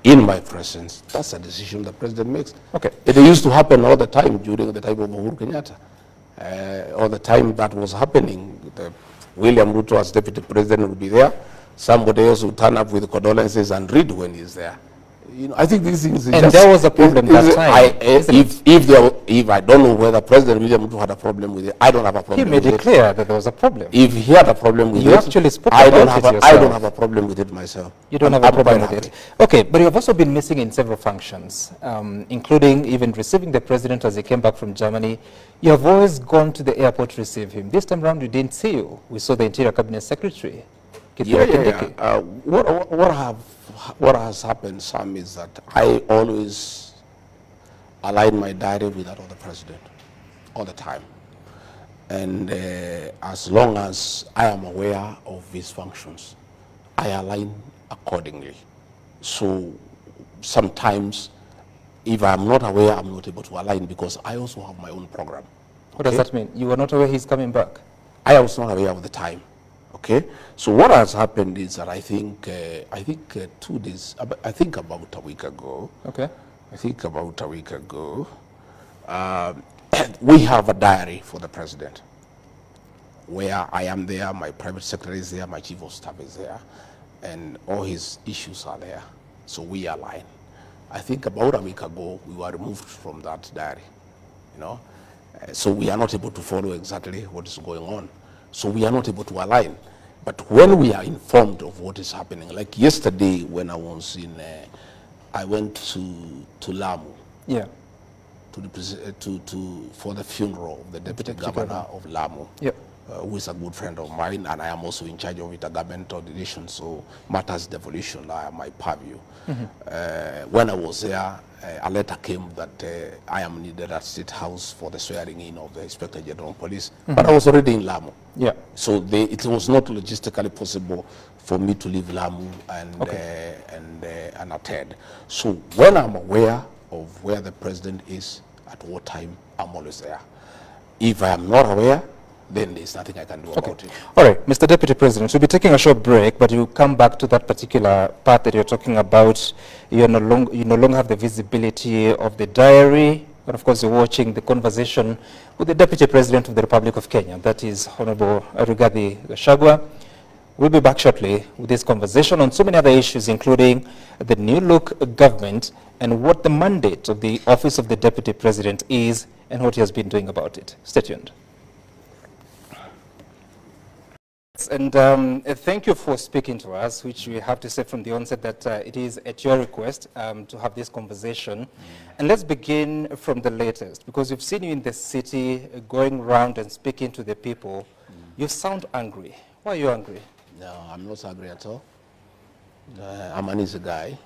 in my presence, that's a decision the president makes. Okay. It used to happen all the time during the time of Uhuru Kenyatta. All the time that was happening, William Ruto as deputy president would be there. Somebody else would turn up with condolences and read when he's there. You know, I think these things. And there was a problem that time. If I don't know whether President William Ruto had a problem with it, I don't have a problem. He made it clear that there was a problem. If he had a problem with it, you actually spoke about it yourself. I don't have a problem with it myself. You don't have a problem with it. Okay, but you have also been missing in several functions, including even receiving the president as he came back from Germany. You have always gone to the airport to receive him. This time around, we didn't see you. We saw the Interior Cabinet Secretary, Kithure, Kindiki. What has happened, Sam, is that I always align my diary with that of the president all the time. And as long as I am aware of his functions, I align accordingly. So sometimes, if I'm not aware, I'm not able to align because I also have my own program. What does that mean? You were not aware he's coming back? I was not aware of the time. Okay, so what has happened is that I think 2 days, I think about a week ago. Okay. I think about a week ago, we have a diary for the president, where I am there, my private secretary is there, my chief of staff is there, and all his issues are there. So we align. I think about a week ago, we were removed from that diary, you know. So we are not able to follow exactly what is going on. So we are not able to align. But when we are informed of what is happening, like yesterday when I was in, I went to Lamu. Yeah. For the funeral of the deputy governor of Lamu. Yep. Who is a good friend of mine, and I am also in charge of intergovernmental relations, so matters devolution are my purview. When I was there, a letter came that I am needed at State House for the swearing in of the Inspector General of Police, but I was already in Lamu. Yeah. So it was not logistically possible for me to leave Lamu and attend. So when I'm aware of where the president is at what time, I'm always there. If I am not aware, then there's nothing I can do about it. All right, Mr. Deputy President, we'll be taking a short break, but you come back to that particular part that you're talking about. You no longer have the visibility of the diary, and of course you're watching the conversation with the Deputy President of the Republic of Kenya, that is Honorable Rigathi Gachagua. We'll be back shortly with this conversation on so many other issues, including the new look government and what the mandate of the Office of the Deputy President is and what he has been doing about it. Stay tuned. And thank you for speaking to us, which we have to say from the onset that it is at your request to have this conversation. And let's begin from the latest, because we've seen you in the city going around and speaking to the people. You sound angry. Why are you angry? No, I'm not angry at all. I'm an easy guy.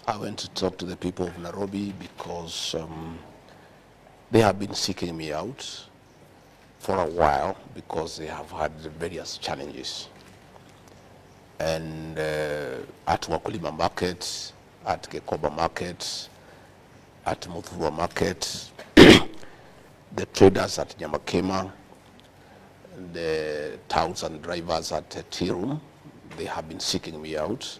I went to talk to the people of Nairobi because they have been seeking me out for a while because they have had various challenges. And at Wakulima Market, at Gekoba Market, at Muthurwa Market, the traders at Nyamakema, the touts and drivers at Tirum, they have been seeking me out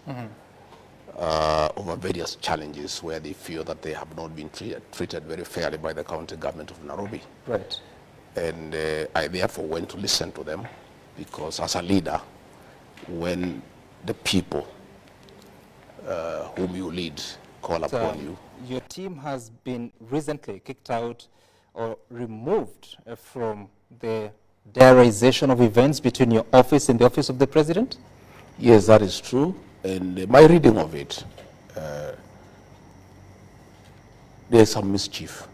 over various challenges where they feel that they have not been treated very fairly by the county government of Nairobi. Right. And I therefore went to listen to them because as a leader, when the people whom you lead call upon you. Your team has been recently kicked out or removed from the diarization of events between your office and the office of the president? Yes, that is true. And my reading of it, there's some mischief.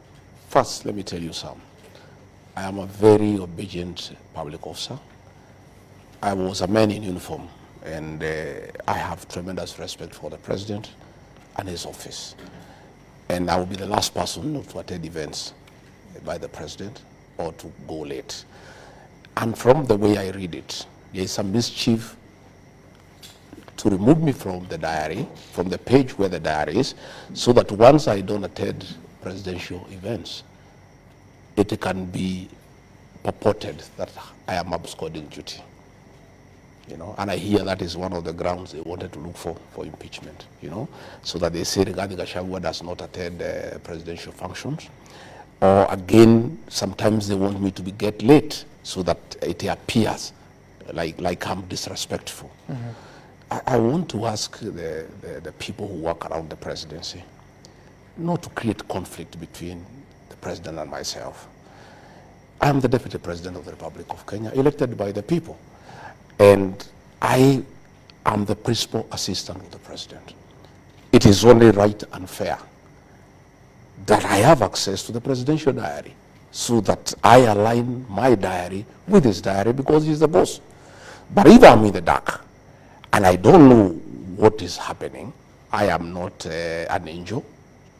First, let me tell you something. I am a very obedient public officer. I was a man in uniform, and I have tremendous respect for the president and his office. And I will be the last person not to attend events by the president or to go late. And from the way I read it, there is some mischief to remove me from the diary, from the page where the diary is, so that once I don't attend presidential events, it can be purported that I am absconding duty. You know, and I hear that is one of the grounds they wanted to look for impeachment, you know, so that they say Rigathi Gachagua does not attend presidential functions. Or again, sometimes they want me to get late so that it appears like I'm disrespectful. I want to ask the people who work around the presidency not to create conflict between the president and myself. I am the Deputy President of the Republic of Kenya, elected by the people. And I am the principal assistant of the president. It is only right and fair that I have access to the presidential diary so that I align my diary with his diary because he's the boss. But if I'm in the dark and I don't know what is happening, I am not an angel.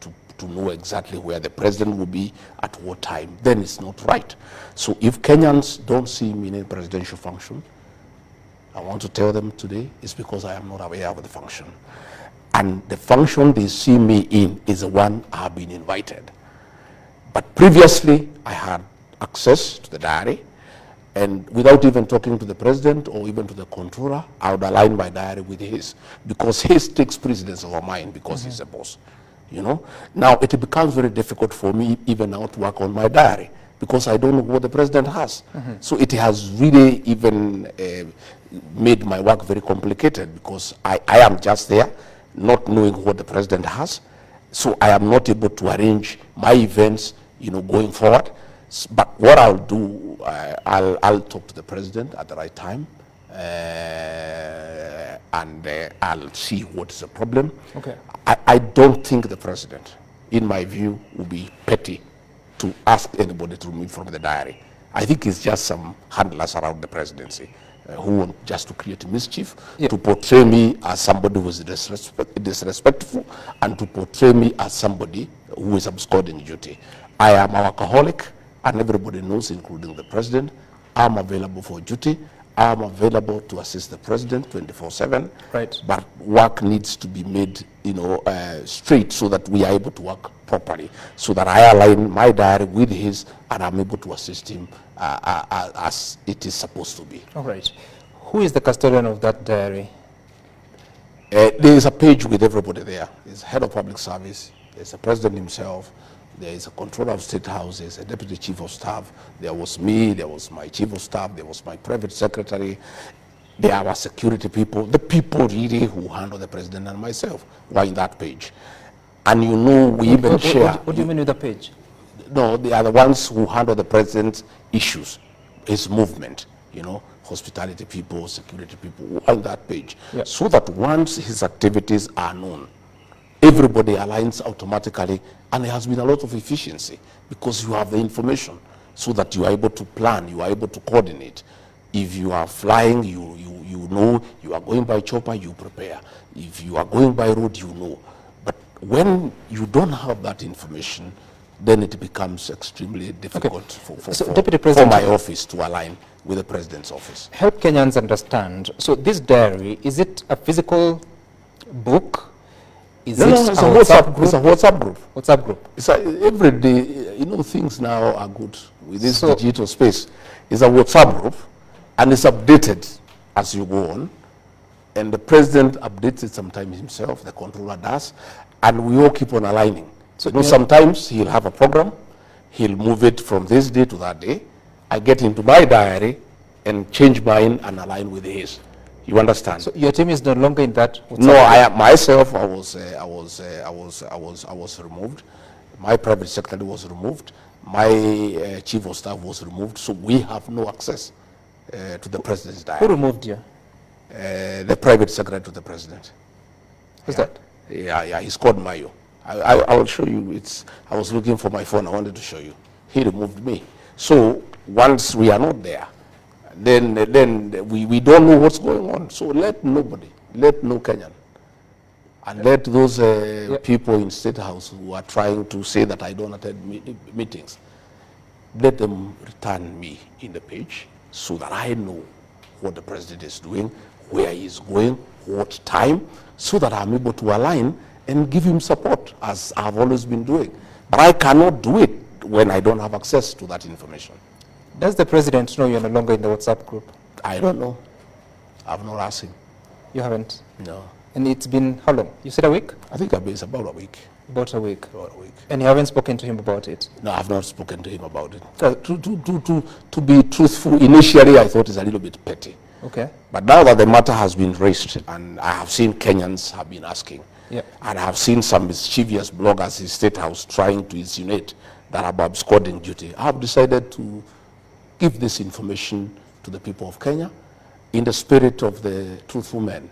to know exactly where the president will be at what time, then it's not right. So if Kenyans don't see me in a presidential function, I want to tell them today it's because I am not aware of the function. And the function they see me in is the one I have been invited. But previously, I had access to the diary, and without even talking to the president or even to the controller, I would align my diary with his, because his takes precedence over mine, because he's the boss. You know, now it becomes very difficult for me even now to work on my diary, because I don't know what the president has. So it has really even made my work very complicated, because I am just there not knowing what the president has. So I am not able to arrange my events, you know, going forward. But what I'll do, I'll talk to the president at the right time, and I'll see what is the problem. Okay. I don't think the president, in my view, will be petty to ask anybody to remove from the diary. I think it's just some handlers around the presidency who want just to create mischief, to portray me as somebody who is disrespectful, and to portray me as somebody who is absconding duty. I am an alcoholic, and everybody knows, including the president. I'm available for duty. I'm available to assist the president 24/7. Right. But work needs to be made, you know, straight, so that we are able to work properly, so that I align my diary with his, and I'm able to assist him as it is supposed to be. All right. Who is the custodian of that diary? There is a page with everybody there. There's head of public service. There's the president himself. There is a controller of state house. There's a deputy chief of staff. There was me. There was my chief of staff. There was my private secretary. There are security people. The people really who handle the president and myself were in that page. And you know, we even share. What do you mean with the page? No, they are the ones who handle the president's issues, his movement, you know, hospitality people, security people, on that page. Yeah. So that once his activities are known, everybody aligns automatically, and there has been a lot of efficiency, because you have the information, so that you are able to plan, you are able to coordinate. If you are flying, you know, you are going by chopper, you prepare. If you are going by road, you know. But when you don't have that information, then it becomes extremely difficult for my office to align with the president's office. Help Kenyans understand. So this diary, is it a physical book? Is it a WhatsApp group? It's a WhatsApp group. WhatsApp group. It's every day, you know, things now are good with this digital space. It's a WhatsApp group, and it's updated as you go on. And the president updates it sometimes himself, the controller does, and we all keep on aligning. So you know, sometimes he'll have a program, he'll move it from this day to that day. I get into my diary and change mine and align with his. You understand? So your team is no longer in that WhatsApp? No, I myself, I was removed. My private secretary was removed. My chief of staff was removed. So we have no access to the president's diary. Who removed you? The private secretary to the president. Who's that? Yeah, he's called Mayo. I will show you. I was looking for my phone. I wanted to show you. He removed me. So once we are not there, then we don't know what's going on. So let no Kenyan, and let those people in State House who are trying to say that I don't attend meetings, let them return me in the page, so that I know what the president is doing, where he is going, what time, so that I'm able to align and give him support, as I've always been doing. But I cannot do it when I don't have access to that information. Does the president know you're no longer in the WhatsApp group? I don't know. I've not asked him. You haven't? No. And it's been how long? You said a week? I think it's about a week. About a week? About a week. And you haven't spoken to him about it? No, I've not spoken to him about it. To be truthful, initially I thought it's a little bit petty. Okay. But now that the matter has been raised, and I have seen Kenyans have been asking, and I have seen some mischievous bloggers in State House trying to insinuate that I'm absconding duty, I have decided to give this information to the people of Kenya in the spirit of the truthful man,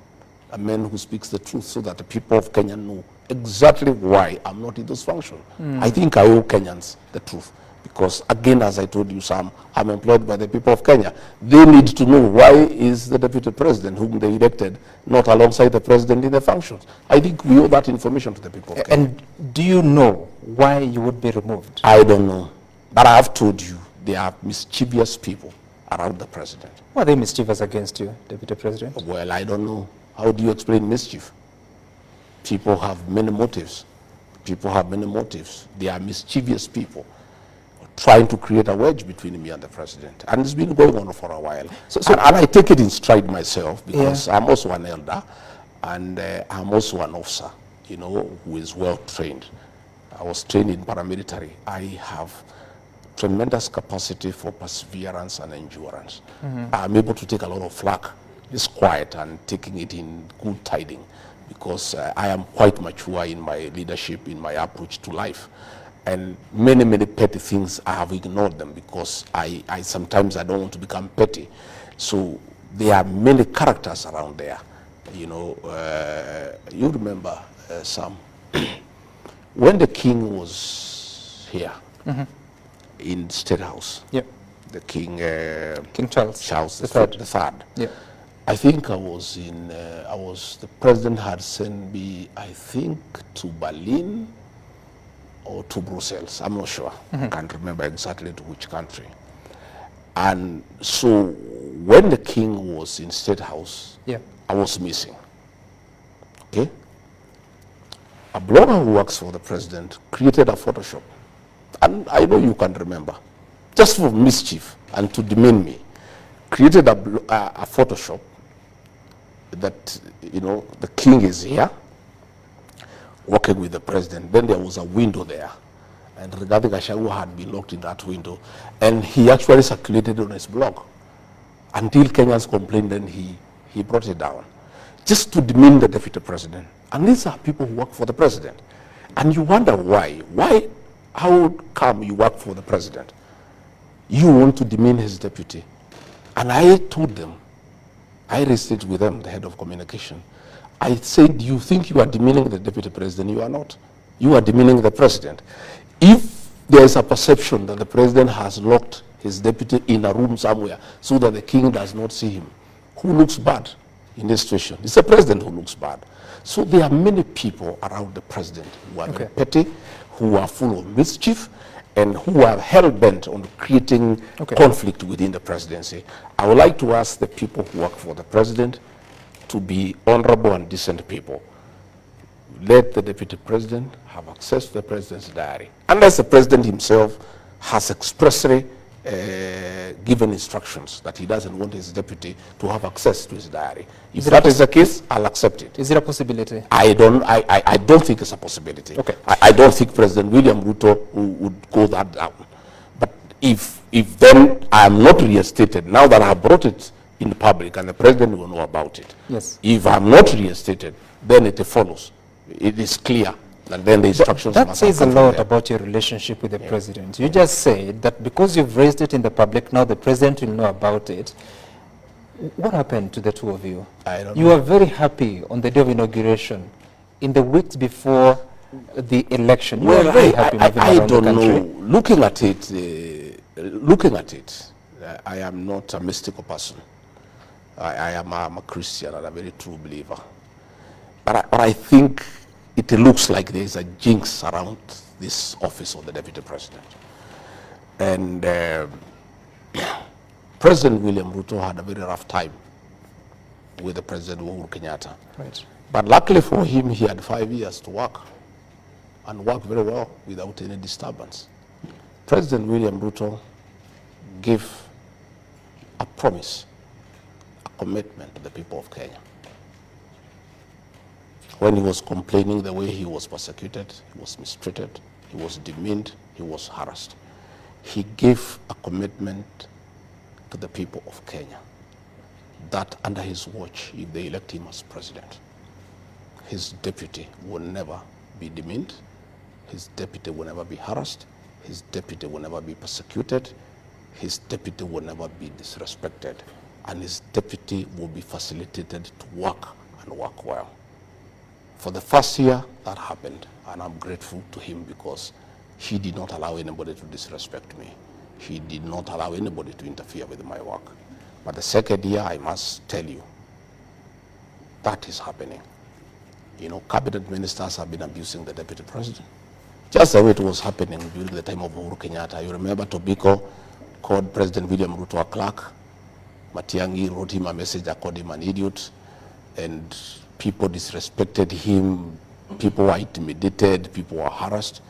a man who speaks the truth, so that the people of Kenya know exactly why I'm not in those functions. I think I owe Kenyans the truth, Because again, as I told you, Sam, I'm employed by the people of Kenya. They need to know why is the deputy president whom they elected not alongside the president in the functions. I think we owe that information to the people of Kenya. And do you know why you would be removed? I don't know. But I have told you, they are mischievous people around the president. Why are they mischievous against you, Deputy President? Well, I don't know. How do you explain mischief? People have many motives. People have many motives. They are mischievous people trying to create a wedge between me and the president. And it's been going on for a while. And I take it in stride myself because I'm also an elder and I'm also an officer, you know, who is well trained. I was trained in paramilitary. I have tremendous capacity for perseverance and endurance. I'm able to take a lot of flack, just quiet and taking it in good tiding because I am quite mature in my leadership, in my approach to life. And many, many petty things, I have ignored them because sometimes I don't want to become petty. So there are many characters around there. You know, you remember, Sam, when the king was here in State House, the king, King Charles the third. Yeah. I think I was the president had sent me, I think, to Berlin or to Brussels, I'm not sure. I can't remember exactly to which country. And so when the king was in State House, I was missing. Okay? A blogger who works for the president created a Photoshop. And I know you can remember. Just for mischief and to demean me. Created a Photoshop that, you know, the king is here, working with the president. Then there was a window there, and Rigathi Gachagua had been locked in that window, and he actually circulated on his blog until Kenyans complained, and he brought it down, just to demean the deputy president. And these are people who work for the president, and you wonder why. How come you work for the president? You want to demean his deputy. And I told them, I raised it with them, the head of communication. I said, you think you are demeaning the deputy president? You are not. You are demeaning the president. If there is a perception that the president has locked his deputy in a room somewhere so that the king does not see him, who looks bad in this situation? It's the president who looks bad. So there are many people around the president who are very petty, who are full of mischief, and who are hell-bent on creating conflict within the presidency. I would like to ask the people who work for the president to be honorable and decent people. Let the deputy president have access to the president's diary, unless the president himself has expressly given instructions that he doesn't want his deputy to have access to his diary. If that is the case, I'll accept it. Is it a possibility? I don't think it's a possibility. I don't think President William Ruto would go that down. But if then I am not reinstated, now that I have brought it in the public and the president will know about it. Yes. If I'm not reinstated, then it follows. It is clear. And then the instructions that says a lot about your relationship with the president. You just said that because you've raised it in the public, now the president will know about it. What happened to the two of you? I don't know. You were very happy on the day of inauguration. In the weeks before the election, you were very happy moving around the country. I don't know. Looking at it, I am not a mystical person. I am a Christian and a very true believer. But I think it looks like there is a jinx around this office of the deputy president. And President William Ruto had a very rough time with the President Uhuru Kenyatta. Right. But luckily for him, he had 5 years to work, and work very well without any disturbance. President William Ruto gave a promise, a commitment to the people of Kenya. When he was complaining the way he was persecuted, he was mistreated, he was demeaned, he was harassed, he gave a commitment to the people of Kenya that under his watch, if they elect him as president, his deputy will never be demeaned, his deputy will never be harassed, his deputy will never be persecuted, his deputy will never be disrespected, and his deputy will be facilitated to work and work well. For the first year, that happened, and I'm grateful to him because He did not allow anybody to disrespect me. He did not allow anybody to interfere with my work. But the second year, I must tell you, that is happening. You know, cabinet ministers have been abusing the deputy president. Just the way it was happening during the time of Uhuru Kenyatta. You remember Tobiko called President William Ruto a clerk. Matiang'i wrote him a message that called him an idiot. And people disrespected him. People were intimidated. People were harassed.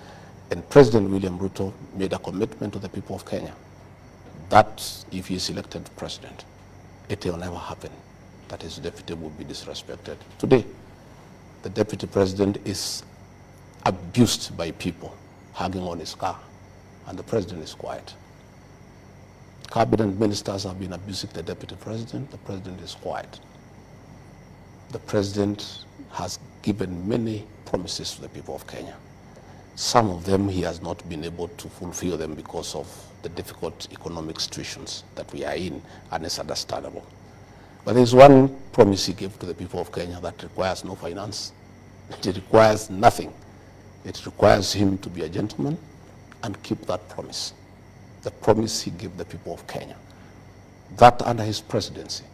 And President William Ruto made a commitment to the people of Kenya that if he is elected president, it will never happen that his deputy will be disrespected. Today, the deputy president is abused by people hugging on his car, and the president is quiet. Cabinet ministers have been abusing the deputy president. The president is quiet. The president has given many promises to the people of Kenya. Some of them he has not been able to fulfill them because of the difficult economic situations that we are in, and it's understandable. But there's one promise he gave to the people of Kenya that requires no finance. It requires nothing. It requires him to be a gentleman and keep that promise. The promise he gave the people of Kenya, that under his presidency,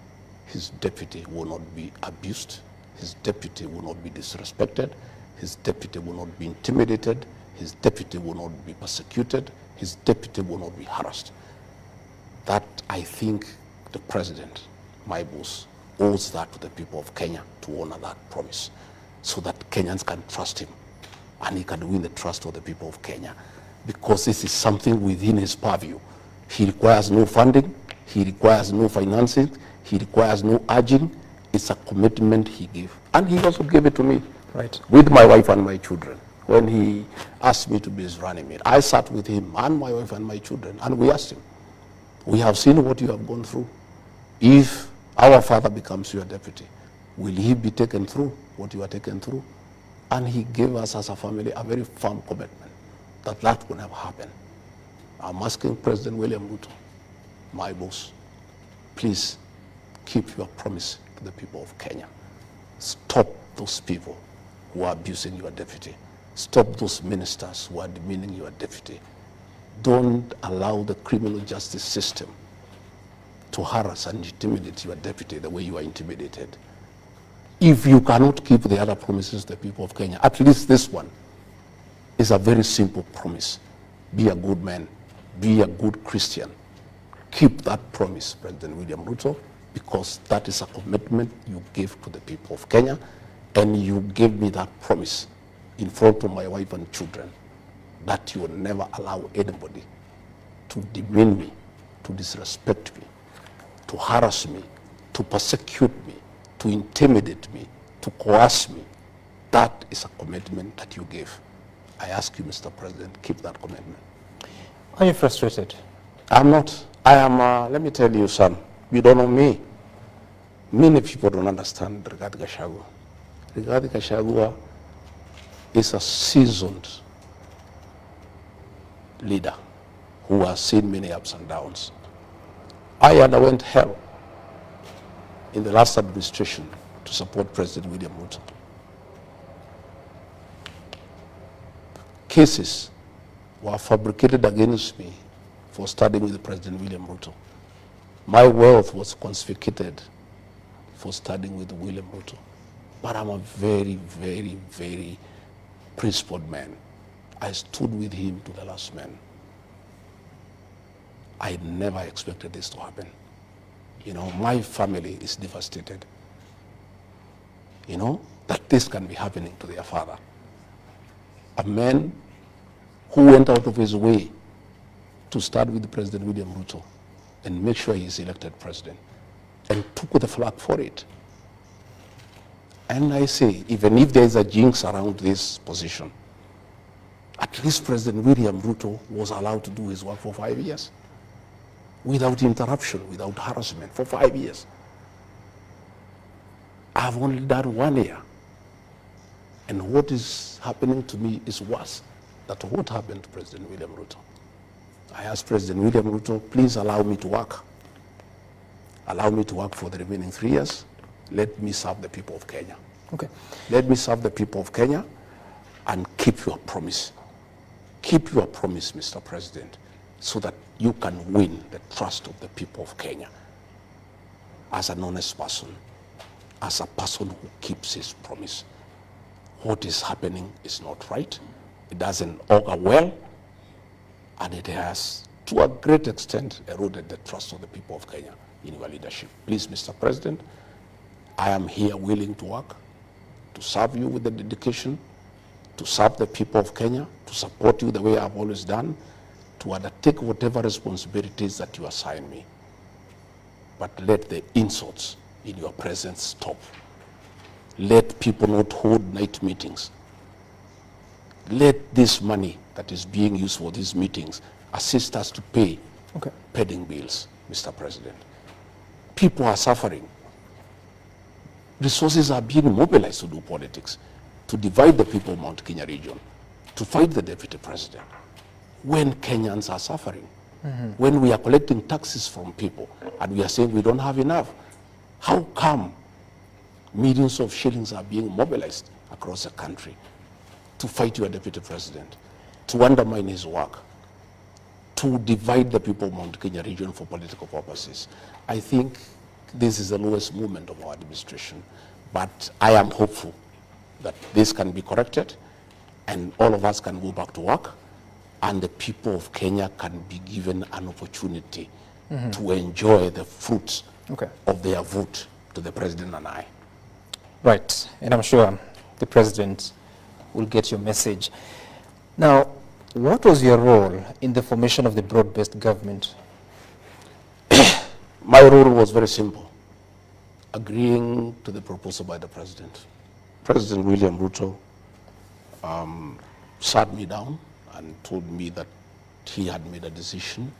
his deputy will not be abused, his deputy will not be disrespected, his deputy will not be intimidated, his deputy will not be persecuted, his deputy will not be harassed. That, I think, the president, my boss, owes that to the people of Kenya to honor that promise so that Kenyans can trust him and he can win the trust of the people of Kenya, because this is something within his purview. He requires no funding, he requires no financing, he requires no urging. It's a commitment he gave. And he also gave it to me, right, with my wife and my children. When he asked me to be his running mate, I sat with him and my wife and my children, and we asked him, we have seen what you have gone through. If our father becomes your deputy, will he be taken through what you are taken through? And he gave us as a family a very firm commitment that that will never happen. I'm asking President William Ruto, my boss, please keep your promise to the people of Kenya. Stop those people who are abusing your deputy. Stop those ministers who are demeaning your deputy. Don't allow the criminal justice system to harass and intimidate your deputy the way you are intimidated. If you cannot keep the other promises to the people of Kenya, at least this one is a very simple promise. Be a good man. Be a good Christian. Keep that promise, President William Ruto, because that is a commitment you gave to the people of Kenya, and you gave me that promise in front of my wife and children that you will never allow anybody to demean me, to disrespect me, to harass me, to persecute me, to intimidate me, to coerce me. That is a commitment that you gave. I ask you, Mr. President, keep that commitment. Are you frustrated? I'm not. I am, let me tell you, son, you don't know me. Many people don't understand Rigathi Gachagua. Rigathi Gachagua is a seasoned leader who has seen many ups and downs. I underwent hell in the last administration to support President William Ruto. Cases were fabricated against me for studying with President William Ruto. My wealth was confiscated for studying with William Ruto. But I'm a very, very, very principled man. I stood with him to the last man. I never expected this to happen. You know, my family is devastated. You know, that this can be happening to their father. A man who went out of his way to start with President William Ruto and make sure he is elected president, and took the flag for it. And I say, even if there is a jinx around this position, at least President William Ruto was allowed to do his work for 5 years without interruption, without harassment, for 5 years. I've only done 1 year. And what is happening to me is worse than what happened to President William Ruto. I asked President William Ruto, please allow me to work. Allow me to work for the remaining 3 years. Let me serve the people of Kenya. Okay. Let me serve the people of Kenya and keep your promise. keep your promise, Mr. President, so that you can win the trust of the people of Kenya as an honest person, as a person who keeps his promise. What is happening is not right. It doesn't augur well, and it has, to a great extent, eroded the trust of the people of Kenya in your leadership. Please, Mr. President, I am here willing to work, to serve you with the dedication, to serve the people of Kenya, to support you the way I've always done, to undertake whatever responsibilities that you assign me. But let the insults in your presence stop. Let people not hold night meetings. Let this money that is being used for these meetings assist us to pay pending bills, Mr. President. People are suffering. Resources are being mobilized to do politics, to divide the people of Mount Kenya region, to fight the deputy president. When Kenyans are suffering, when we are collecting taxes from people and we are saying we don't have enough, how come millions of shillings are being mobilized across the country to fight your deputy president, to undermine his work, to divide the people of Mount Kenya region for political purposes? I think this is the lowest moment of our administration, but I am hopeful that this can be corrected and all of us can go back to work and the people of Kenya can be given an opportunity to enjoy the fruits of their vote to the president and I. Right, and I'm sure the president will get your message. Now, what was your role in the formation of the broad-based government? My role was very simple, agreeing to the proposal by the president. President William Ruto sat me down and told me that he had made a decision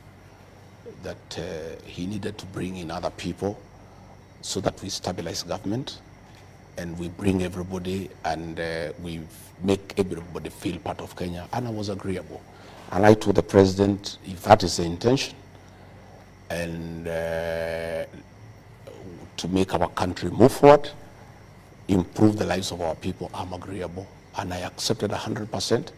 that he needed to bring in other people so that we stabilize government and we bring everybody and we make everybody feel part of Kenya, and I was agreeable. And I told the president, if that is the intention, and to make our country move forward, improve the lives of our people, I'm agreeable. And I accepted 100%.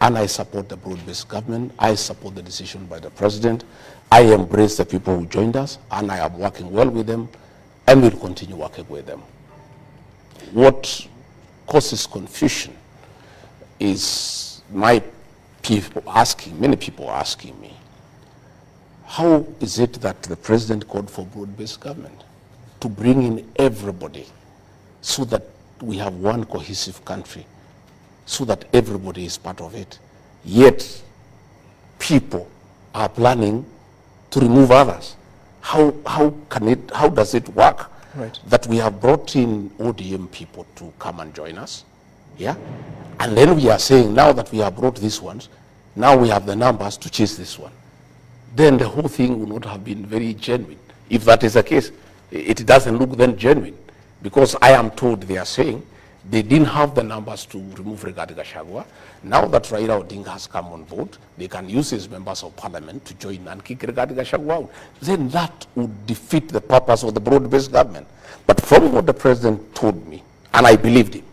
And I support the broad-based government. I support the decision by the president. I embrace the people who joined us, and I am working well with them, and will continue working with them. What causes confusion is many people asking me, how is it that the president called for broad-based government to bring in everybody so that we have one cohesive country, so that everybody is part of it, yet people are planning to remove others? How does it work? Right. That we have brought in ODM people to come and join us, yeah? And then we are saying, now that we have brought these ones, now we have the numbers to chase this one. Then the whole thing would not have been very genuine. If that is the case, it doesn't look then genuine, because I am told they are saying they didn't have the numbers to remove Rigathi Gachagua. Now that Raila Odinga has come on board, they can use his members of parliament to join and kick Rigathi Gachagua out. Then that would defeat the purpose of the broad-based government. But from what the president told me, and I believed him,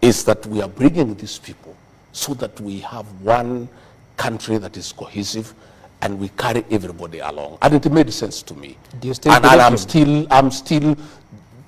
is that we are bringing these people so that we have one country that is cohesive and we carry everybody along. And it made sense to me. Do you still I'm still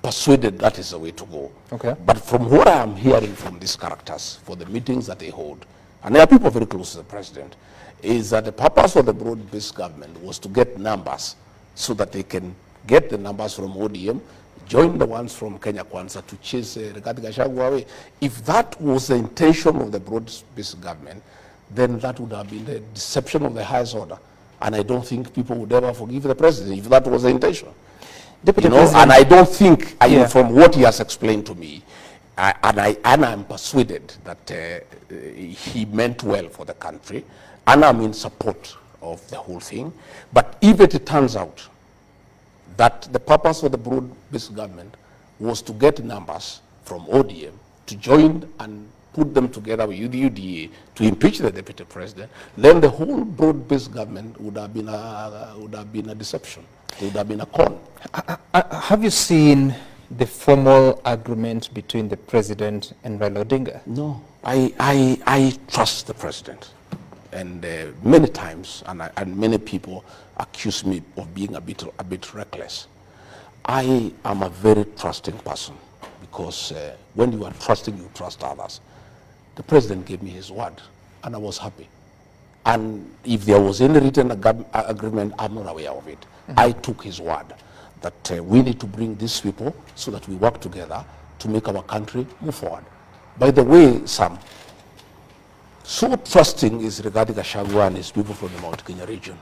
persuaded that is the way to go. Okay. But from what I am hearing from these characters for the meetings that they hold, and there are people very close to the president, is that the purpose of the broad-based government was to get numbers so that they can get the numbers from ODM, join the ones from Kenya Kwanza to chase Rigathi Gachagua away. If that was the intention of the broad-based government, then that would have been the deception of the highest order. And I don't think people would ever forgive the president if that was the intention. Deputy President, and I don't think, from what he has explained to me, and I'm persuaded that he meant well for the country, and I'm in support of the whole thing. But if it turns out that the purpose of the broad-based government was to get numbers from ODM to join and put them together with UDA to impeach the deputy president, then the whole broad-based government would have been a deception. It would have been a con. Have you seen the formal agreement between the president and Raila Odinga? No, I trust the president. and many times, and many people accuse me of being a bit reckless. I am a very trusting person, because when you are trusting, you trust others. The president gave me his word, and I was happy. And if there was any written agreement, I'm not aware of it. I took his word that we need to bring these people so that we work together to make our country move forward. By the way, Sam, so trusting is Rigathi Gachagua and his people from the Mount Kenya region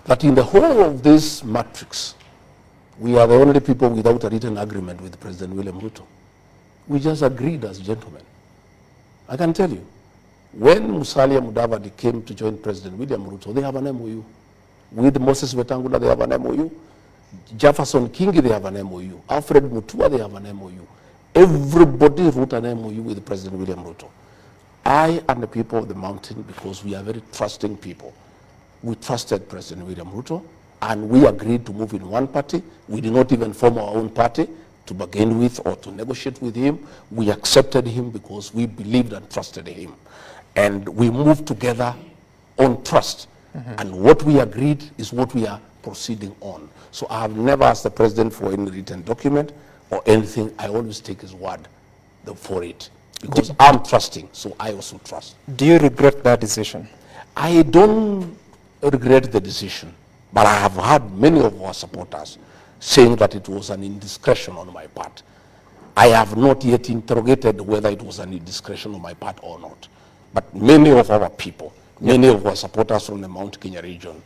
that in the whole of this matrix, we are the only people without a written agreement with President William Ruto. We just agreed as gentlemen. I can tell you, when Musalia Mudavadi came to join President William Ruto, they have an MOU. With Moses Wetangula, they have an MOU. Jefferson Kingi, they have an MOU. Alfred Mutua, they have an MOU. Everybody wrote an MOU with President William Ruto. I and the people of the mountain, because we are very trusting people, we trusted President William Ruto, and we agreed to move in one party. We did not even form our own party to bargain with or to negotiate with him. We accepted him because we believed and trusted him. And we moved together on trust. And what we agreed is what we are proceeding on. So I have never asked the president for any written document or anything. I always take his word for it, because I'm trusting, so I also trust. Do you regret that decision? I don't regret the decision, but I have had many of our supporters saying that it was an indiscretion on my part. I have not yet interrogated whether it was an indiscretion on my part or not. But many of our people, many of our supporters from the Mount Kenya region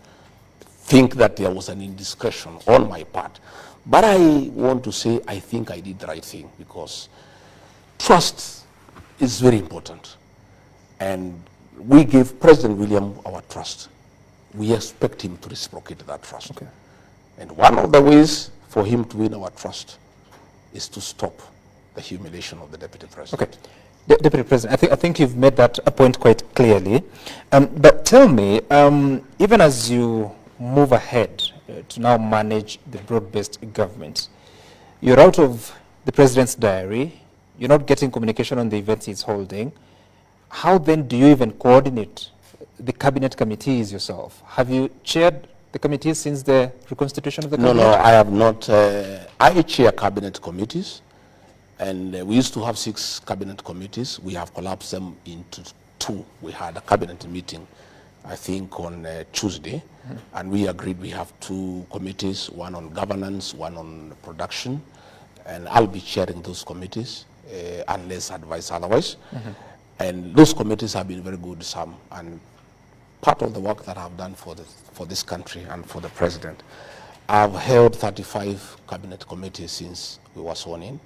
think that there was an indiscretion on my part. But I want to say I think I did the right thing, because trust is very important. And we gave President William our trust. We expect him to reciprocate that trust. Okay. And one of the ways for him to win our trust is to stop the humiliation of the Deputy President. Okay. Deputy President, I think you've made that a point quite clearly. But tell me, even as you move ahead to now manage the broad-based government, you're out of the President's diary, you're not getting communication on the events he's holding. How then do you even coordinate the cabinet committees yourself? Have you chaired the committees since the reconstitution of the cabinet? No, I have not. I chair cabinet committees. And we used to have 6 cabinet committees. We have collapsed them into 2. We had a cabinet meeting, I think, on Tuesday, and we agreed we have 2 committees, one on governance, one on production, and I'll be chairing those committees unless advised otherwise. And those committees have been very good, Sam, and part of the work that I've done for this country and for the president. I've held 35 cabinet committees since we were sworn in.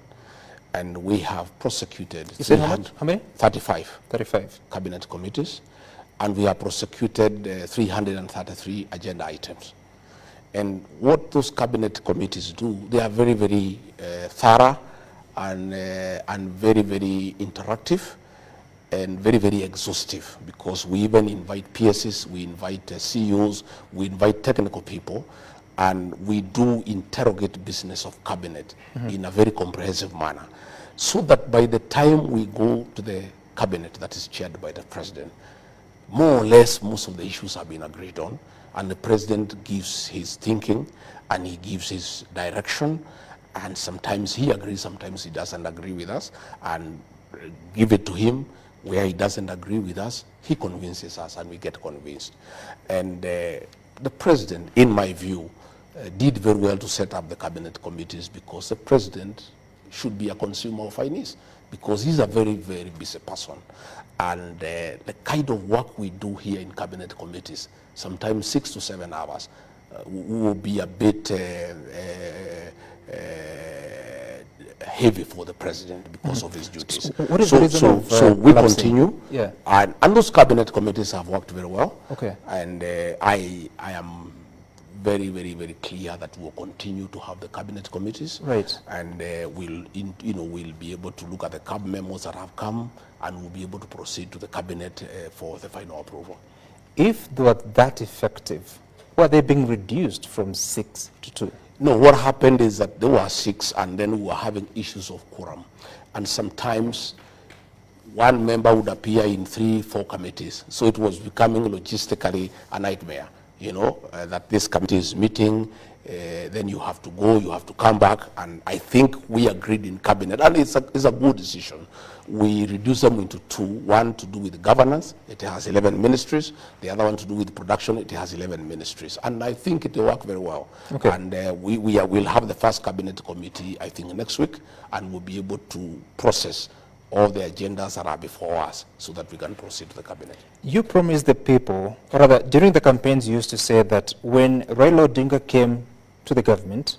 And we have prosecuted you said how many? 35 cabinet committees, and we have prosecuted 333 agenda items. And what those cabinet committees do, they are very, very thorough and very, very interactive and very, very exhaustive, because we even invite PSs, we invite CEOs, we invite technical people, and we do interrogate business of cabinet in a very comprehensive manner, so that by the time we go to the cabinet that is chaired by the president, more or less most of the issues have been agreed on, and the president gives his thinking and he gives his direction, and sometimes he agrees, sometimes he doesn't agree with us, and give it to him. Where he doesn't agree with us, he convinces us and we get convinced. And the president, in my view, did very well to set up the cabinet committees, because the president should be a consumer of finance, because he's a very, very busy person. And the kind of work we do here in cabinet committees, sometimes 6 to 7 hours, will be a bit heavy for the president because of his duties. What is the reason of so we collapsing? continue, Yeah. and those cabinet committees have worked very well. Okay. And I am very, very, very clear that we'll continue to have the cabinet committees. Right. And we'll be able to look at the cab memos that have come, and we'll be able to proceed to the cabinet for the final approval. If they were that effective, were they being reduced from 6 to 2? No, what happened is that there were 6, and then we were having issues of quorum. And sometimes one member would appear in 3-4 committees. So it was becoming logistically a nightmare, you know, that this committee is meeting, then you have to go, you have to come back, and I think we agreed in cabinet, and it's a good decision. We reduced them into 2, one to do with governance, it has 11 ministries, the other one to do with production, it has 11 ministries, and I think it will work very well. Okay. And we'll have the first cabinet committee, I think, next week, and we'll be able to process all the agendas that are before us so that we can proceed to the cabinet. You promised the people, or rather, during the campaigns, you used to say that when Raila Odinga came to the government,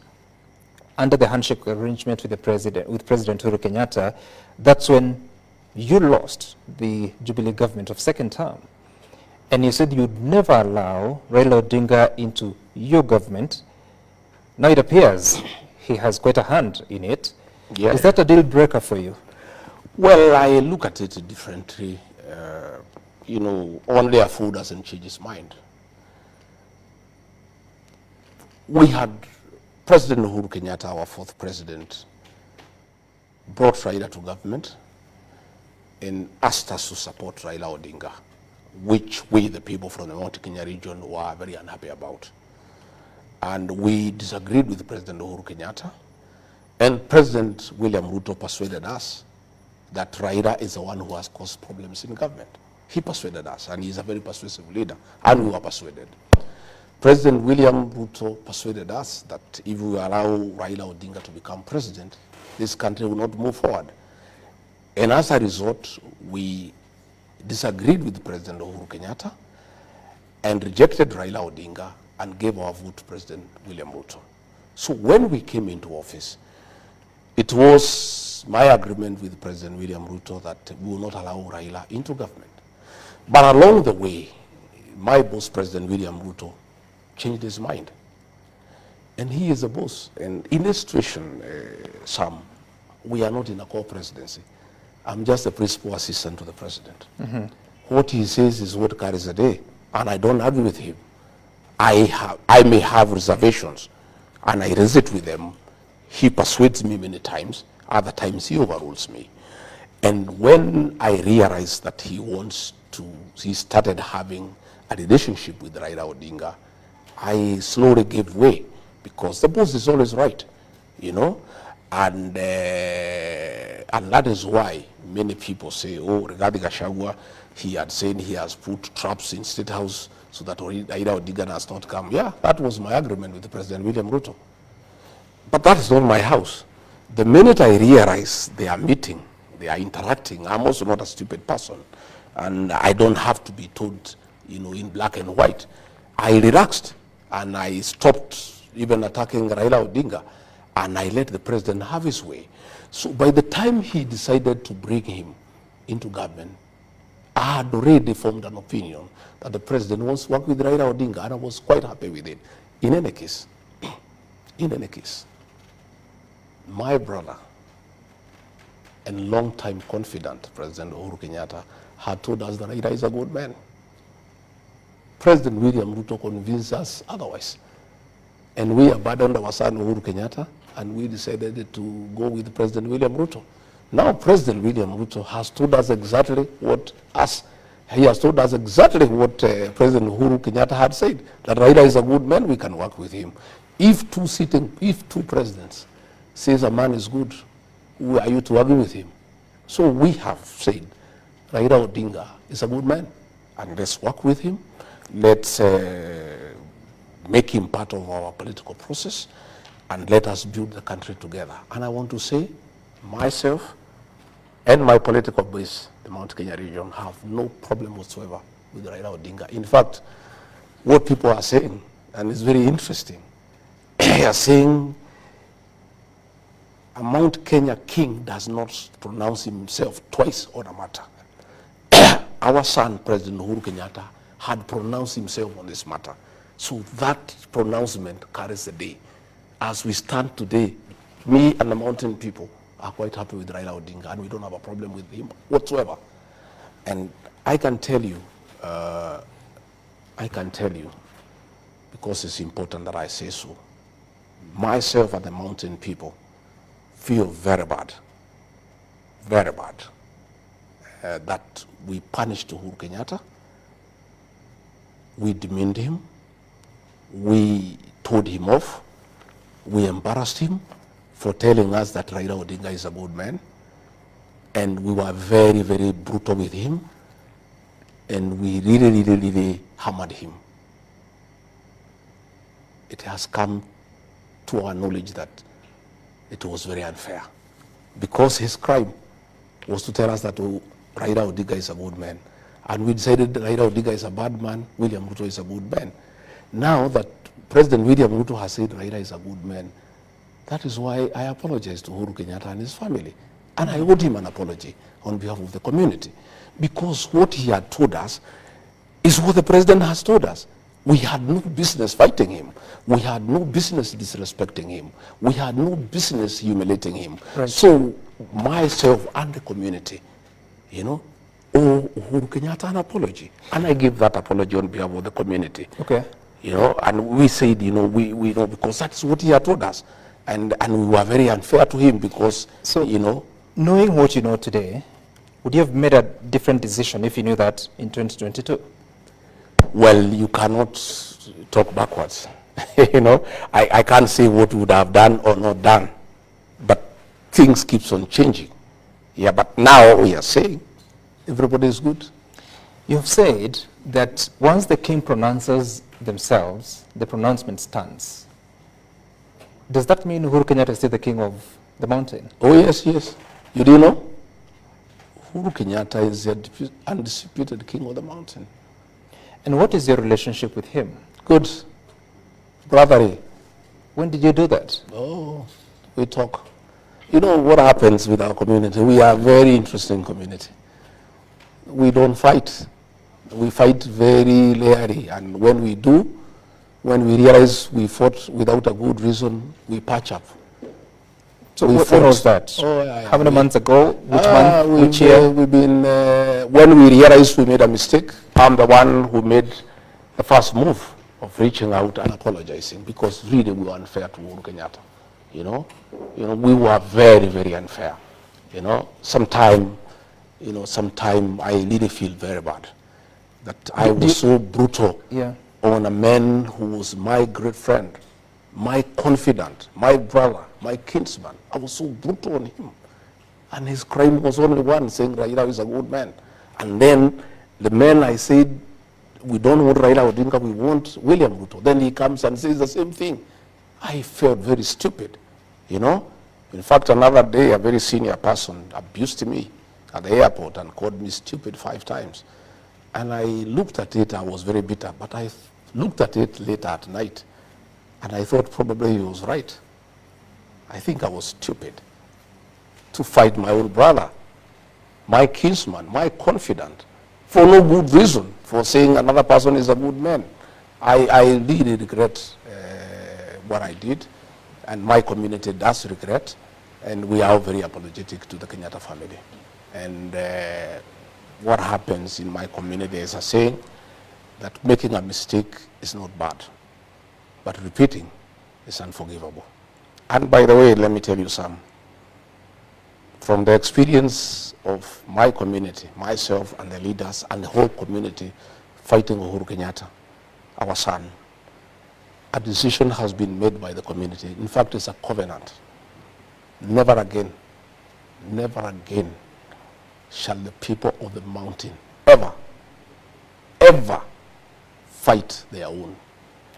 under the handshake arrangement with President Uhuru Kenyatta, that's when you lost the Jubilee government of second term. And you said you'd never allow Raila Odinga into your government. Now it appears he has quite a hand in it. Yeah. Is that a deal breaker for you? Well, I look at it differently. You know, only a fool doesn't change his mind. We had President Uhuru Kenyatta, our 4th president, brought Raila to government and asked us to support Raila Odinga, which we, the people from the Mount Kenya region, were very unhappy about. And we disagreed with President Uhuru Kenyatta, and President William Ruto persuaded us that Raila is the one who has caused problems in government. He persuaded us, and he's a very persuasive leader, and we were persuaded. President William Ruto persuaded us that if we allow Raila Odinga to become president, this country will not move forward. And as a result, we disagreed with President Uhuru Kenyatta and rejected Raila Odinga and gave our vote to President William Ruto. So when we came into office, it was my agreement with President William Ruto that we will not allow Raila into government. But along the way, my boss, President William Ruto, changed his mind. And he is the boss. And in this situation, Sam, we are not in a co-presidency. I'm just a principal assistant to the president. Mm-hmm. What he says is what carries the day, and I don't argue with him. I may have reservations, and I raise it with them. He persuades me many times. Other times he overrules me. And when I realized that he started having a relationship with Raila Odinga, I slowly gave way, because the boss is always right, you know, and that is why many people say, oh, Rigathi Gachagua, he had said he has put traps in State House so that Raila Odinga has not come. Yeah, that was my agreement with the President William Ruto. But that is not my house. The minute I realize they are meeting, they are interacting, I'm also not a stupid person, and I don't have to be told, you know, in black and white. I relaxed, and I stopped even attacking Raila Odinga, and I let the president have his way. So by the time he decided to bring him into government, I had already formed an opinion that the president wants to work with Raila Odinga, and I was quite happy with it. In any case, my brother and long-time confidant, President Uhuru Kenyatta, had told us that Raila is a good man. President William Ruto convinced us otherwise. And we abandoned our son Uhuru Kenyatta, and we decided to go with President William Ruto. Now President William Ruto has told us exactly what President Uhuru Kenyatta had said, that Raila is a good man, we can work with him. If two presidents says a man is good, who are you to argue with him? So we have said Raila Odinga is a good man, and let's work with him. Let's make him part of our political process, and let us build the country together. And I want to say, myself and my political base, the Mount Kenya region, have no problem whatsoever with Raila Odinga. In fact, what people are saying, and it's very interesting, they are saying a Mount Kenya king does not pronounce himself twice on a matter. Our son, President Uhuru Kenyatta, had pronounced himself on this matter. So that pronouncement carries the day. As we stand today, me and the mountain people are quite happy with Raila Odinga, and we don't have a problem with him whatsoever. And I can tell you, because it's important that I say so, myself and the mountain people feel very bad that we punished Uhuru Kenyatta, we demeaned him, we told him off, we embarrassed him for telling us that Raila Odinga is a good man, and we were very, very brutal with him, and we really hammered him. It has come to our knowledge that it was very unfair, because his crime was to tell us that Raila Odinga is a good man, and we decided that Raila Odinga is a bad man, William Ruto is a good man. Now that President William Ruto has said Raila is a good man, that is why I apologize to Uhuru Kenyatta and his family, and I owed him an apology on behalf of the community, because what he had told us is what the president has told us. We had no business fighting him. We had no business disrespecting him. We had no business humiliating him. Right. So myself and the community, owe Uhuru Kenyatta an apology. And I give that apology on behalf of the community. Okay. And we said, we know, because that's what he had told us. And we were very unfair to him because, knowing what you know today, would you have made a different decision if you knew that in 2022? Well, you cannot talk backwards. I can't say what we would have done or not done, but things keeps on changing. Yeah, but now we are saying everybody is good. You've said that once the king pronounces themselves, the pronouncement stands. Does that mean Uhuru Kenyatta is still the king of the mountain? Oh, yes. You do know? Uhuru Kenyatta is the undisputed king of the mountain. And what is your relationship with him? Good. Brotherly. When did you do that? Oh, we talk. You know what happens with our community? We are a very interesting community. We don't fight. We fight very rarely. And when we do, when we realize we fought without a good reason, we patch up. So what was that? Oh, yeah. How many months ago? Which month? Which year? We've been, when we realized we made a mistake, I'm the one who made the first move of reaching out and apologizing, because really we were unfair to Uhuru Kenyatta. We were very, very unfair. Sometime I really feel very bad that I was so brutal on a man who was my great friend, my confidant, my brother, my kinsman. I was so brutal on him. And his crime was only one, saying Raila is a good man. And then the man I said, we don't want Raila Odinga, we want William Ruto. Then he comes and says the same thing. I felt very stupid, In fact, another day, a very senior person abused me at the airport and called me stupid 5 times. And I looked at it, I was very bitter, but I looked at it later at night, and I thought probably he was right. I think I was stupid to fight my own brother, my kinsman, my confidant, for no good reason, for saying another person is a good man. I really regret what I did, and my community does regret, and we are very apologetic to the Kenyatta family. And what happens in my community is a saying that making a mistake is not bad, but repeating is unforgivable. And by the way, let me tell you, Sam, from the experience of my community, myself and the leaders and the whole community fighting Uhuru Kenyatta, our son, a decision has been made by the community. In fact, it's a covenant. Never again shall the people of the mountain ever fight their own.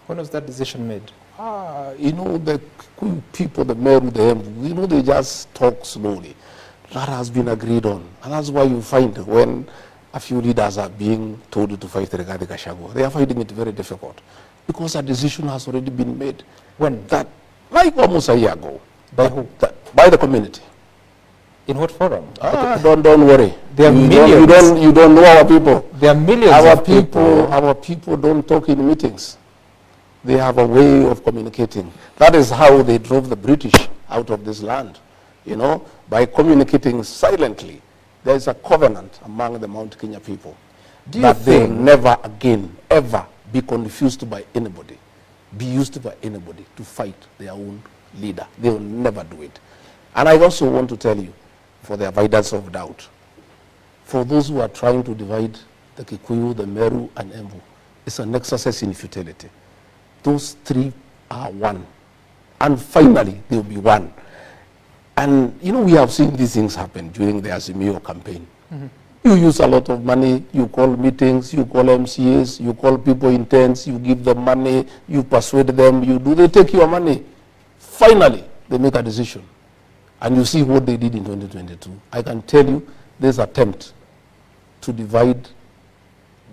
When was that decision made? The people, the Meru, they just talk slowly. That has been agreed on. And that's why you find when a few leaders are being told to fight Rigathi Gachagua, they are finding it very difficult, because a decision has already been made. When? That, like almost a year ago. By who? By the community. In what forum? Don't worry. There are millions. You don't know our people. There are millions of people. Our people don't talk in meetings. They have a way of communicating. That is how they drove the British out of this land, by communicating silently. There is a covenant among the Mount Kenya people that they will never again, ever be confused by anybody, be used by anybody to fight their own leader. They will never do it. And I also want to tell you, for the avoidance of doubt, for those who are trying to divide the Kikuyu, the Meru, and Embu. It's an exercise in futility. Those three are one. And finally, they'll be one. And, you know, we have seen these things happen during the Azimio campaign. You use a lot of money, you call meetings, you call MCAs, you call people in tents, you give them money, you persuade them, they take your money. Finally, they make a decision. And you see what they did in 2022. I can tell you, this attempt to divide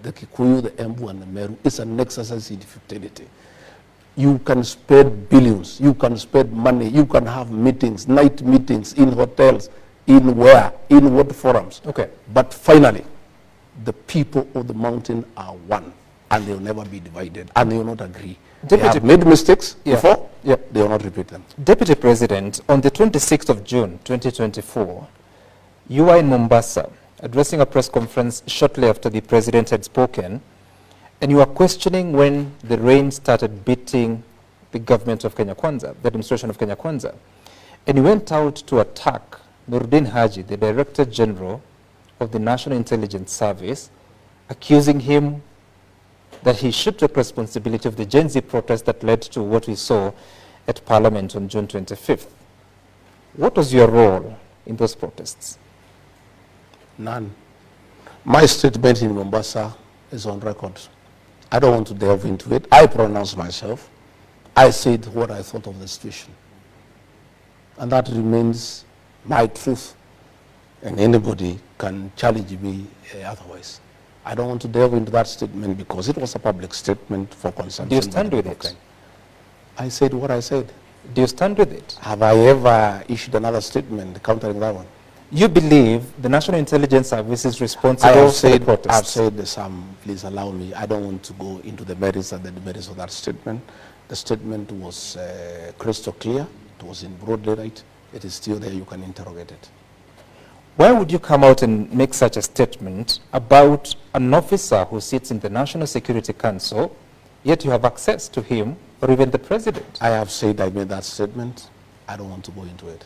the Kikuyu, the Embu, and the Meru is an exercise in futility. You can spend billions, you can spend money, you can have meetings, night meetings in hotels, in where, in what forums. Okay. But finally, the people of the mountain are one, and they will never be divided, and they will not agree. They have made mistakes before, they will not repeat them. Deputy President, on the 26th of June, 2024, you were in Mombasa, addressing a press conference shortly after the President had spoken, and you were questioning when the rain started beating the government of Kenya Kwanza, the administration of Kenya Kwanza. And you went out to attack Nuruddin Haji, the Director General of the National Intelligence Service, accusing him that he should take responsibility of the Gen Z protest that led to what we saw at Parliament on June 25th. What was your role in those protests? None. My statement in Mombasa is on record. I don't want to delve into it. I pronounced myself. I said what I thought of the situation. And that remains my truth. And anybody can challenge me otherwise. I don't want to delve into that statement because it was a public statement for consumption. Do you stand with it? I said what I said. Do you stand with it? Have I ever issued another statement countering that one? You believe the National Intelligence Service is responsible for the protests? I've said, Sam, please allow me. I don't want to go into the merits and the demerits of that statement. The statement was crystal clear. It was in broad daylight. It is still there. You can interrogate it. Why would you come out and make such a statement about an officer who sits in the National Security Council, yet you have access to him or even the president? I have said I made that statement. I don't want to go into it.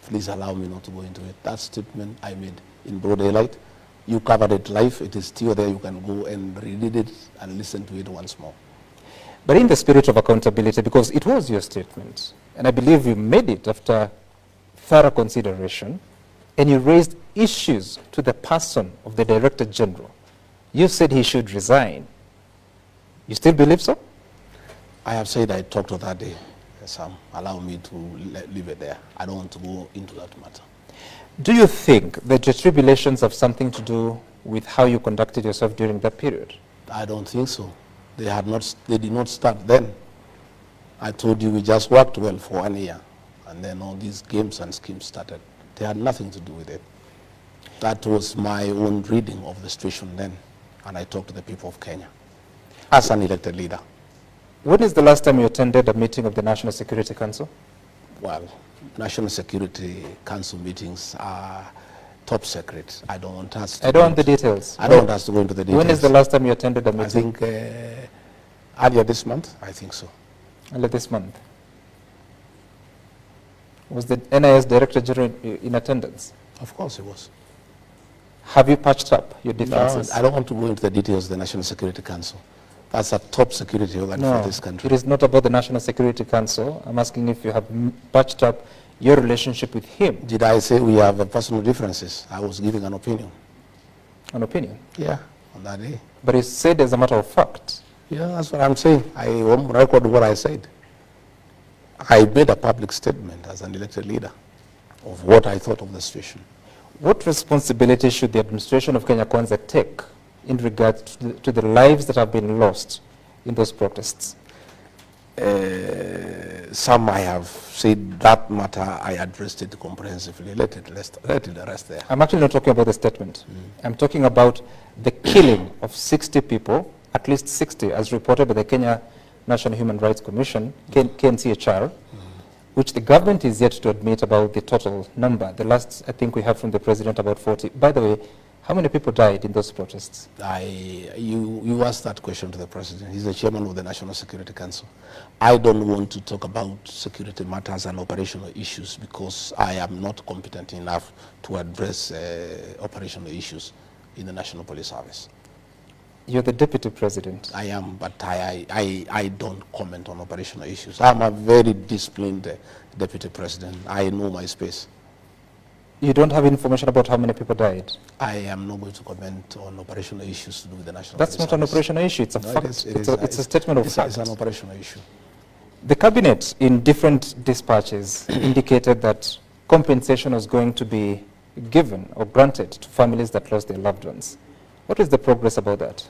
Please allow me not to go into it. That statement I made in broad daylight. You covered it live. It is still there. You can go and read it and listen to it once more. But in the spirit of accountability, because it was your statement, and I believe you made it after thorough consideration, and you raised issues to the person of the Director General. You said he should resign. You still believe so? I have said I talked to that day. Sam, allow me to leave it there. I don't want to go into that matter. Do you think that your tribulations have something to do with how you conducted yourself during that period? I don't think so. They did not start then. I told you we just worked well for 1 year, and then all these games and schemes started. They had nothing to do with it. That was my own reading of the situation then, and I talked to the people of Kenya as an elected leader. When is the last time you attended a meeting of the National Security Council? Well, National Security Council meetings are top secret. I don't want us to I don't want the details. I don't want us to go into the details. When is the last time you attended a meeting? I think earlier this month, I think so. Earlier this month. Was the NIS Director General in attendance? Of course it was. Have you patched up your differences? No, I don't want to go into the details of the National Security Council. That's a top security organ for this country. It is not about the National Security Council. I'm asking if you have patched up your relationship with him. Did I say we have personal differences? I was giving an opinion. An opinion? Yeah, on that day. But you said as a matter of fact. Yeah, that's what I'm saying. I won't record what I said. I made a public statement as an elected leader of what I thought of the situation. What responsibility should the administration of Kenya Kwanza take in regard to the lives that have been lost in those protests? Some I have said that matter, I addressed it comprehensively. Let it rest there. I'm actually not talking about the statement. I'm talking about the killing of 60 people, at least 60, as reported by the Kenya National Human Rights Commission, KNCHR, which the government is yet to admit about the total number. The last, I think we have from the president, about 40. By the way, How many people died in those protests? You asked that question to the president. He's the chairman of the National Security Council. I don't want to talk about security matters and operational issues because I am not competent enough to address operational issues in the National Police Service. You're the deputy president. I am, but I don't comment on operational issues. I'm a very disciplined deputy president. I know my space. You don't have information about how many people died? I am not going to comment on operational issues to do with the National That's Police not an Service. operational issue. It's a fact. It's a statement of fact. It's an operational issue. The cabinet, in different dispatches, indicated that compensation was going to be given or granted to families that lost their loved ones. What is the progress about that?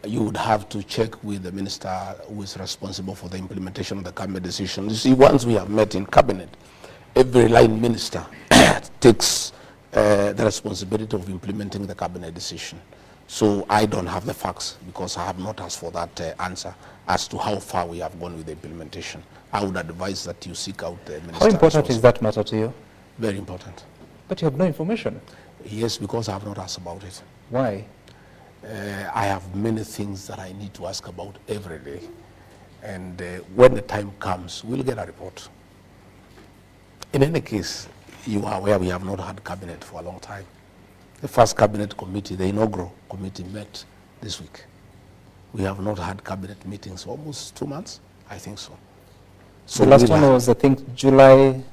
You would have to check with the minister who is responsible for the implementation of the cabinet decision. You see, once we have met in cabinet, every line minister takes the responsibility of implementing the cabinet decision. So I don't have the facts because I have not asked for that answer as to how far we have gone with the implementation. I would advise that you seek out the minister. How important is that matter to you? Very important. But you have no information. Yes, because I have not asked about it. Why? I have many things that I need to ask about every day. And when the time comes, we'll get a report. In any case, you are aware we have not had cabinet for a long time. The first cabinet committee, the inaugural committee, met this week. We have not had cabinet meetings for almost 2 months, I think so. So the last one was, I think, July,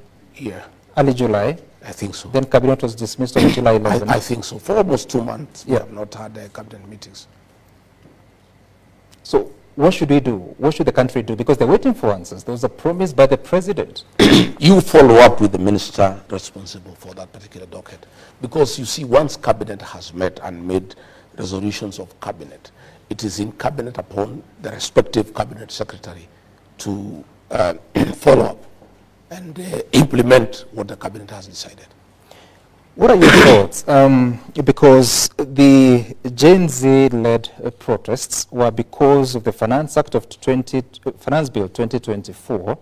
early July. I think so. Then cabinet was dismissed on July 11th. I think so. For almost 2 months, we have not had cabinet meetings. So what should we do? What should the country do? Because they're waiting for answers. There was a promise by the president. You follow up with the minister responsible for that particular docket. Because you see, once cabinet has met and made resolutions of cabinet, it is in cabinet upon the respective cabinet secretary to follow up and implement what the cabinet has decided. What are your thoughts? Because the Gen Z-led protests were because of the Finance Act of Finance Bill 2024.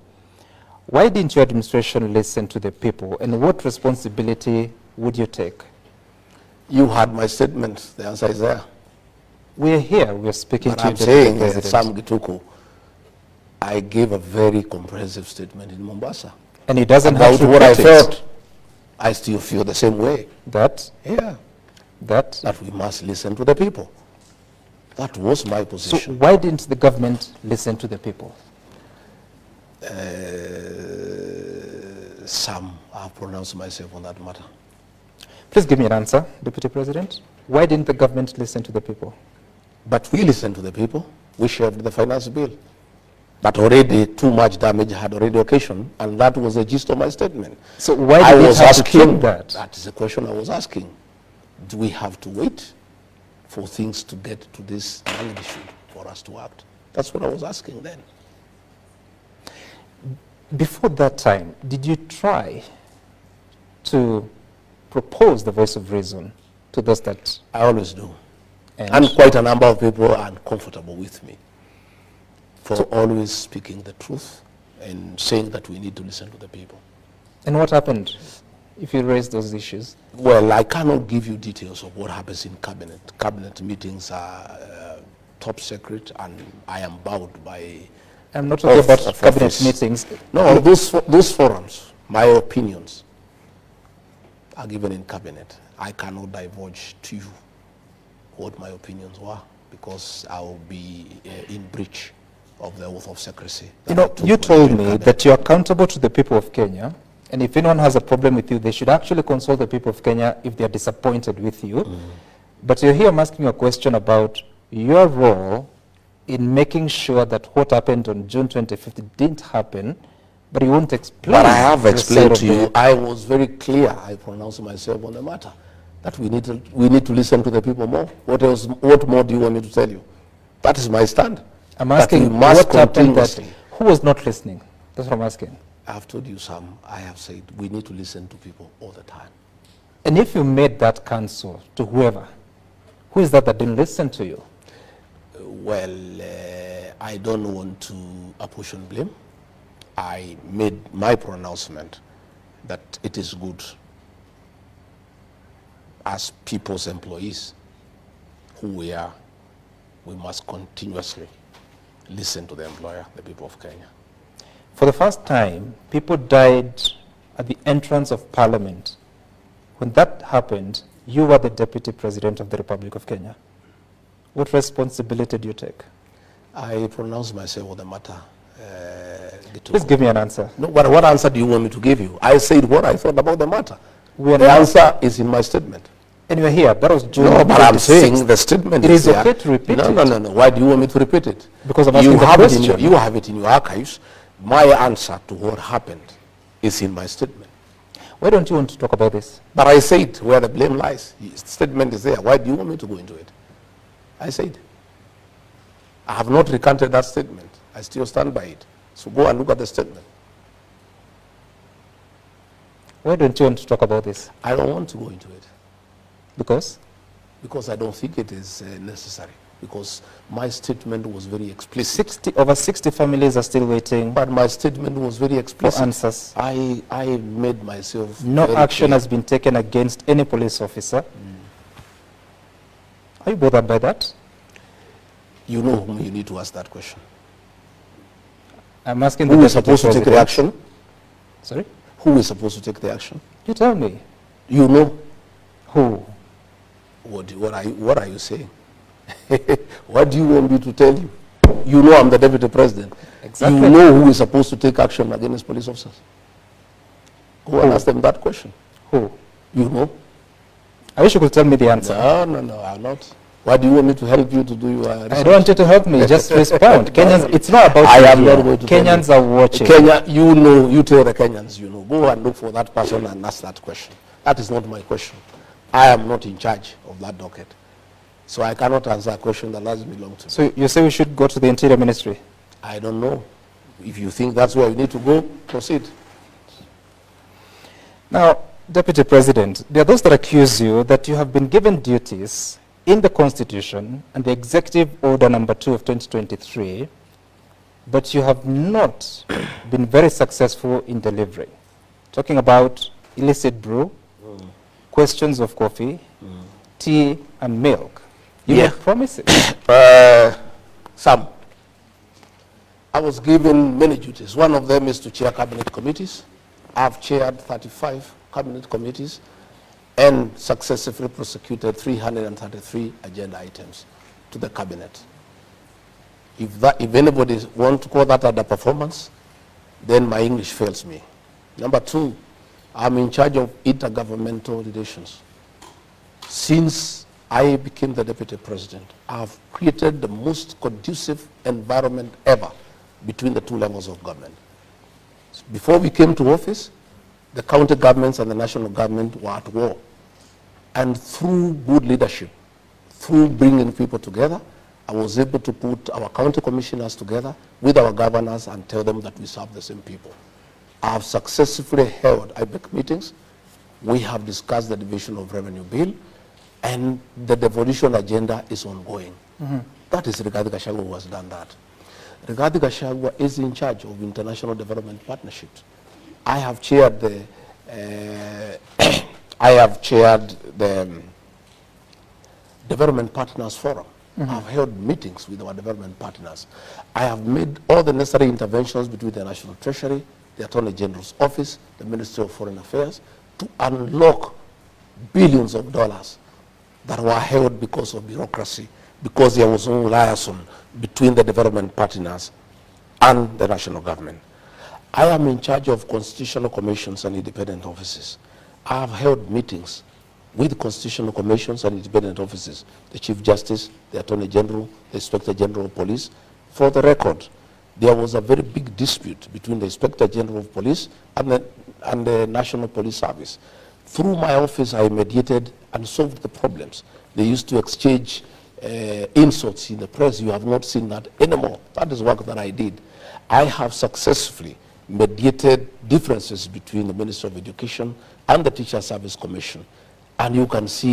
Why didn't your administration listen to the people, and what responsibility would you take? You heard my statement. The answer is there. We're here. We're speaking but to I'm you, saying, President. Sam Gituku, I gave a very comprehensive statement in Mombasa. And it doesn't about have to what I repeat it. felt. I still feel the same way. That? Yeah. That we must listen to the people. That was my position. So why didn't the government listen to the people? Sam, I've pronounced myself on that matter. Please give me an answer, Deputy President. Why didn't the government listen to the people? But we listened to the people. We shared the finance bill. But already too much damage had already occasioned, and that was the gist of my statement. So why did we have to keep that? That is the question I was asking. Do we have to wait for things to get to this magnitude for us to act? That's what I was asking then. Before that time, did you try to propose the voice of reason to those that... I always do. And quite a number of people are uncomfortable with me for always speaking the truth and saying that we need to listen to the people. And what happened if you raised those issues? Well, I cannot give you details of what happens in cabinet. Cabinet meetings are top secret, and I am bound by... I'm not talking about cabinet meetings. No, those forums, my opinions, are given in cabinet. I cannot divulge to you what my opinions were, because I will be in breach of the oath of secrecy. You know, you told me that you're accountable to the people of Kenya, and if anyone has a problem with you, they should actually consult the people of Kenya if they're disappointed with you. But you're here, I'm asking you a question about your role in making sure that what happened on June 25th didn't happen, but you won't explain. But I have explained to you. I was very clear. I pronounced myself on the matter that we need to listen to the people more. What else? What more do you want me to tell you? That is my stand. I'm asking what happened that, who was not listening? That's what I'm asking. I have told you, Sam, I have said we need to listen to people all the time. And if you made that counsel to whoever, who is that didn't listen to you? Well, I don't want to apportion blame. I made my pronouncement that it is good. as people's employees who we are, we must continuously listen to the employer, the people of Kenya. For the first time, people died at the entrance of Parliament. When that happened, you were the Deputy President of the Republic of Kenya. What responsibility do you take? I pronounce myself on the matter. Please give me an answer. No, what answer do you want me to give you? I said what I thought about the matter. The answer is in my statement. And you're here. That was June. No, but I'm saying the statement it is there. Okay to repeat it. No. Why do you want me to repeat it? Because I'm asking the question. You have it in your archives. My answer to what happened is in my statement. Why don't you want to talk about this? But I said where the blame lies. The statement is there. Why do you want me to go into it? I said. I have not recanted that statement. I still stand by it. So go and look at the statement. Why don't you want to talk about this? I don't want to go into it. Because? Because I don't think it is necessary. Because my statement was very explicit. Over 60 families are still waiting. But my statement was very explicit. For answers. I made myself No very action clear. has been taken against any police officer. Are you bothered by that? You know whom you need to ask that question. I'm asking Who the is supposed to take the action? Sorry? Who is supposed to take the action? You tell me. You know. Who? What are you saying? What do you want me to tell you? You know I'm the Deputy President. Exactly. You know who is supposed to take action against police officers. Go and ask them that question. Who? You know. I wish you could tell me the answer. No, I'm not. Why do you want me to help you to do your research? I don't want you to help me. Just respond. Kenyans, it's not about I am here. not going to Kenyans are watching. Kenya, you know, you tell the Kenyans, you know. Go and look for that person and ask that question. That is not my question. I am not in charge of that docket. So I cannot answer a question that doesn't belong to me. So you say we should go to the Interior Ministry? I don't know. If you think that's where you need to go, proceed. Now, Deputy President, there are those that accuse you that you have been given duties in the Constitution and the Executive Order number 2 of 2023, but you have not been very successful in delivering. Talking about illicit brew, questions of coffee, tea and milk. You made promises. Sam, I was given many duties. One of them is to chair cabinet committees. I've chaired 35 cabinet committees and successfully prosecuted 333 agenda items to the cabinet. If anybody wants to call that underperformance, then my English fails me. Number two, I'm in charge of intergovernmental relations. Since I became the Deputy President, I've created the most conducive environment ever between the two levels of government. Before we came to office, the county governments and the national government were at war. And through good leadership, through bringing people together, I was able to put our county commissioners together with our governors and tell them that we serve the same people. I have successfully held IBEC meetings. We have discussed the division of revenue bill, and the devolution agenda is ongoing. That is Rigathi Gachagua who has done that. Rigathi Gachagua is in charge of international development partnerships. I have chaired the Development Partners Forum. I've held meetings with our development partners. I have made all the necessary interventions between the National Treasury, the Attorney General's Office, the Ministry of Foreign Affairs, to unlock billions of dollars that were held because of bureaucracy, because there was no liaison between the development partners and the national government. I am in charge of constitutional commissions and independent offices. I have held meetings with constitutional commissions and independent offices, the Chief Justice, the Attorney General, the Inspector General of Police. For the record, there was a very big dispute between the Inspector General of Police and the National Police Service. Through my office, I mediated and solved the problems. They used to exchange insults in the press. You have not seen that anymore. That is work that I did. I have successfully mediated differences between the Ministry of Education and the Teacher Service Commission. And you can see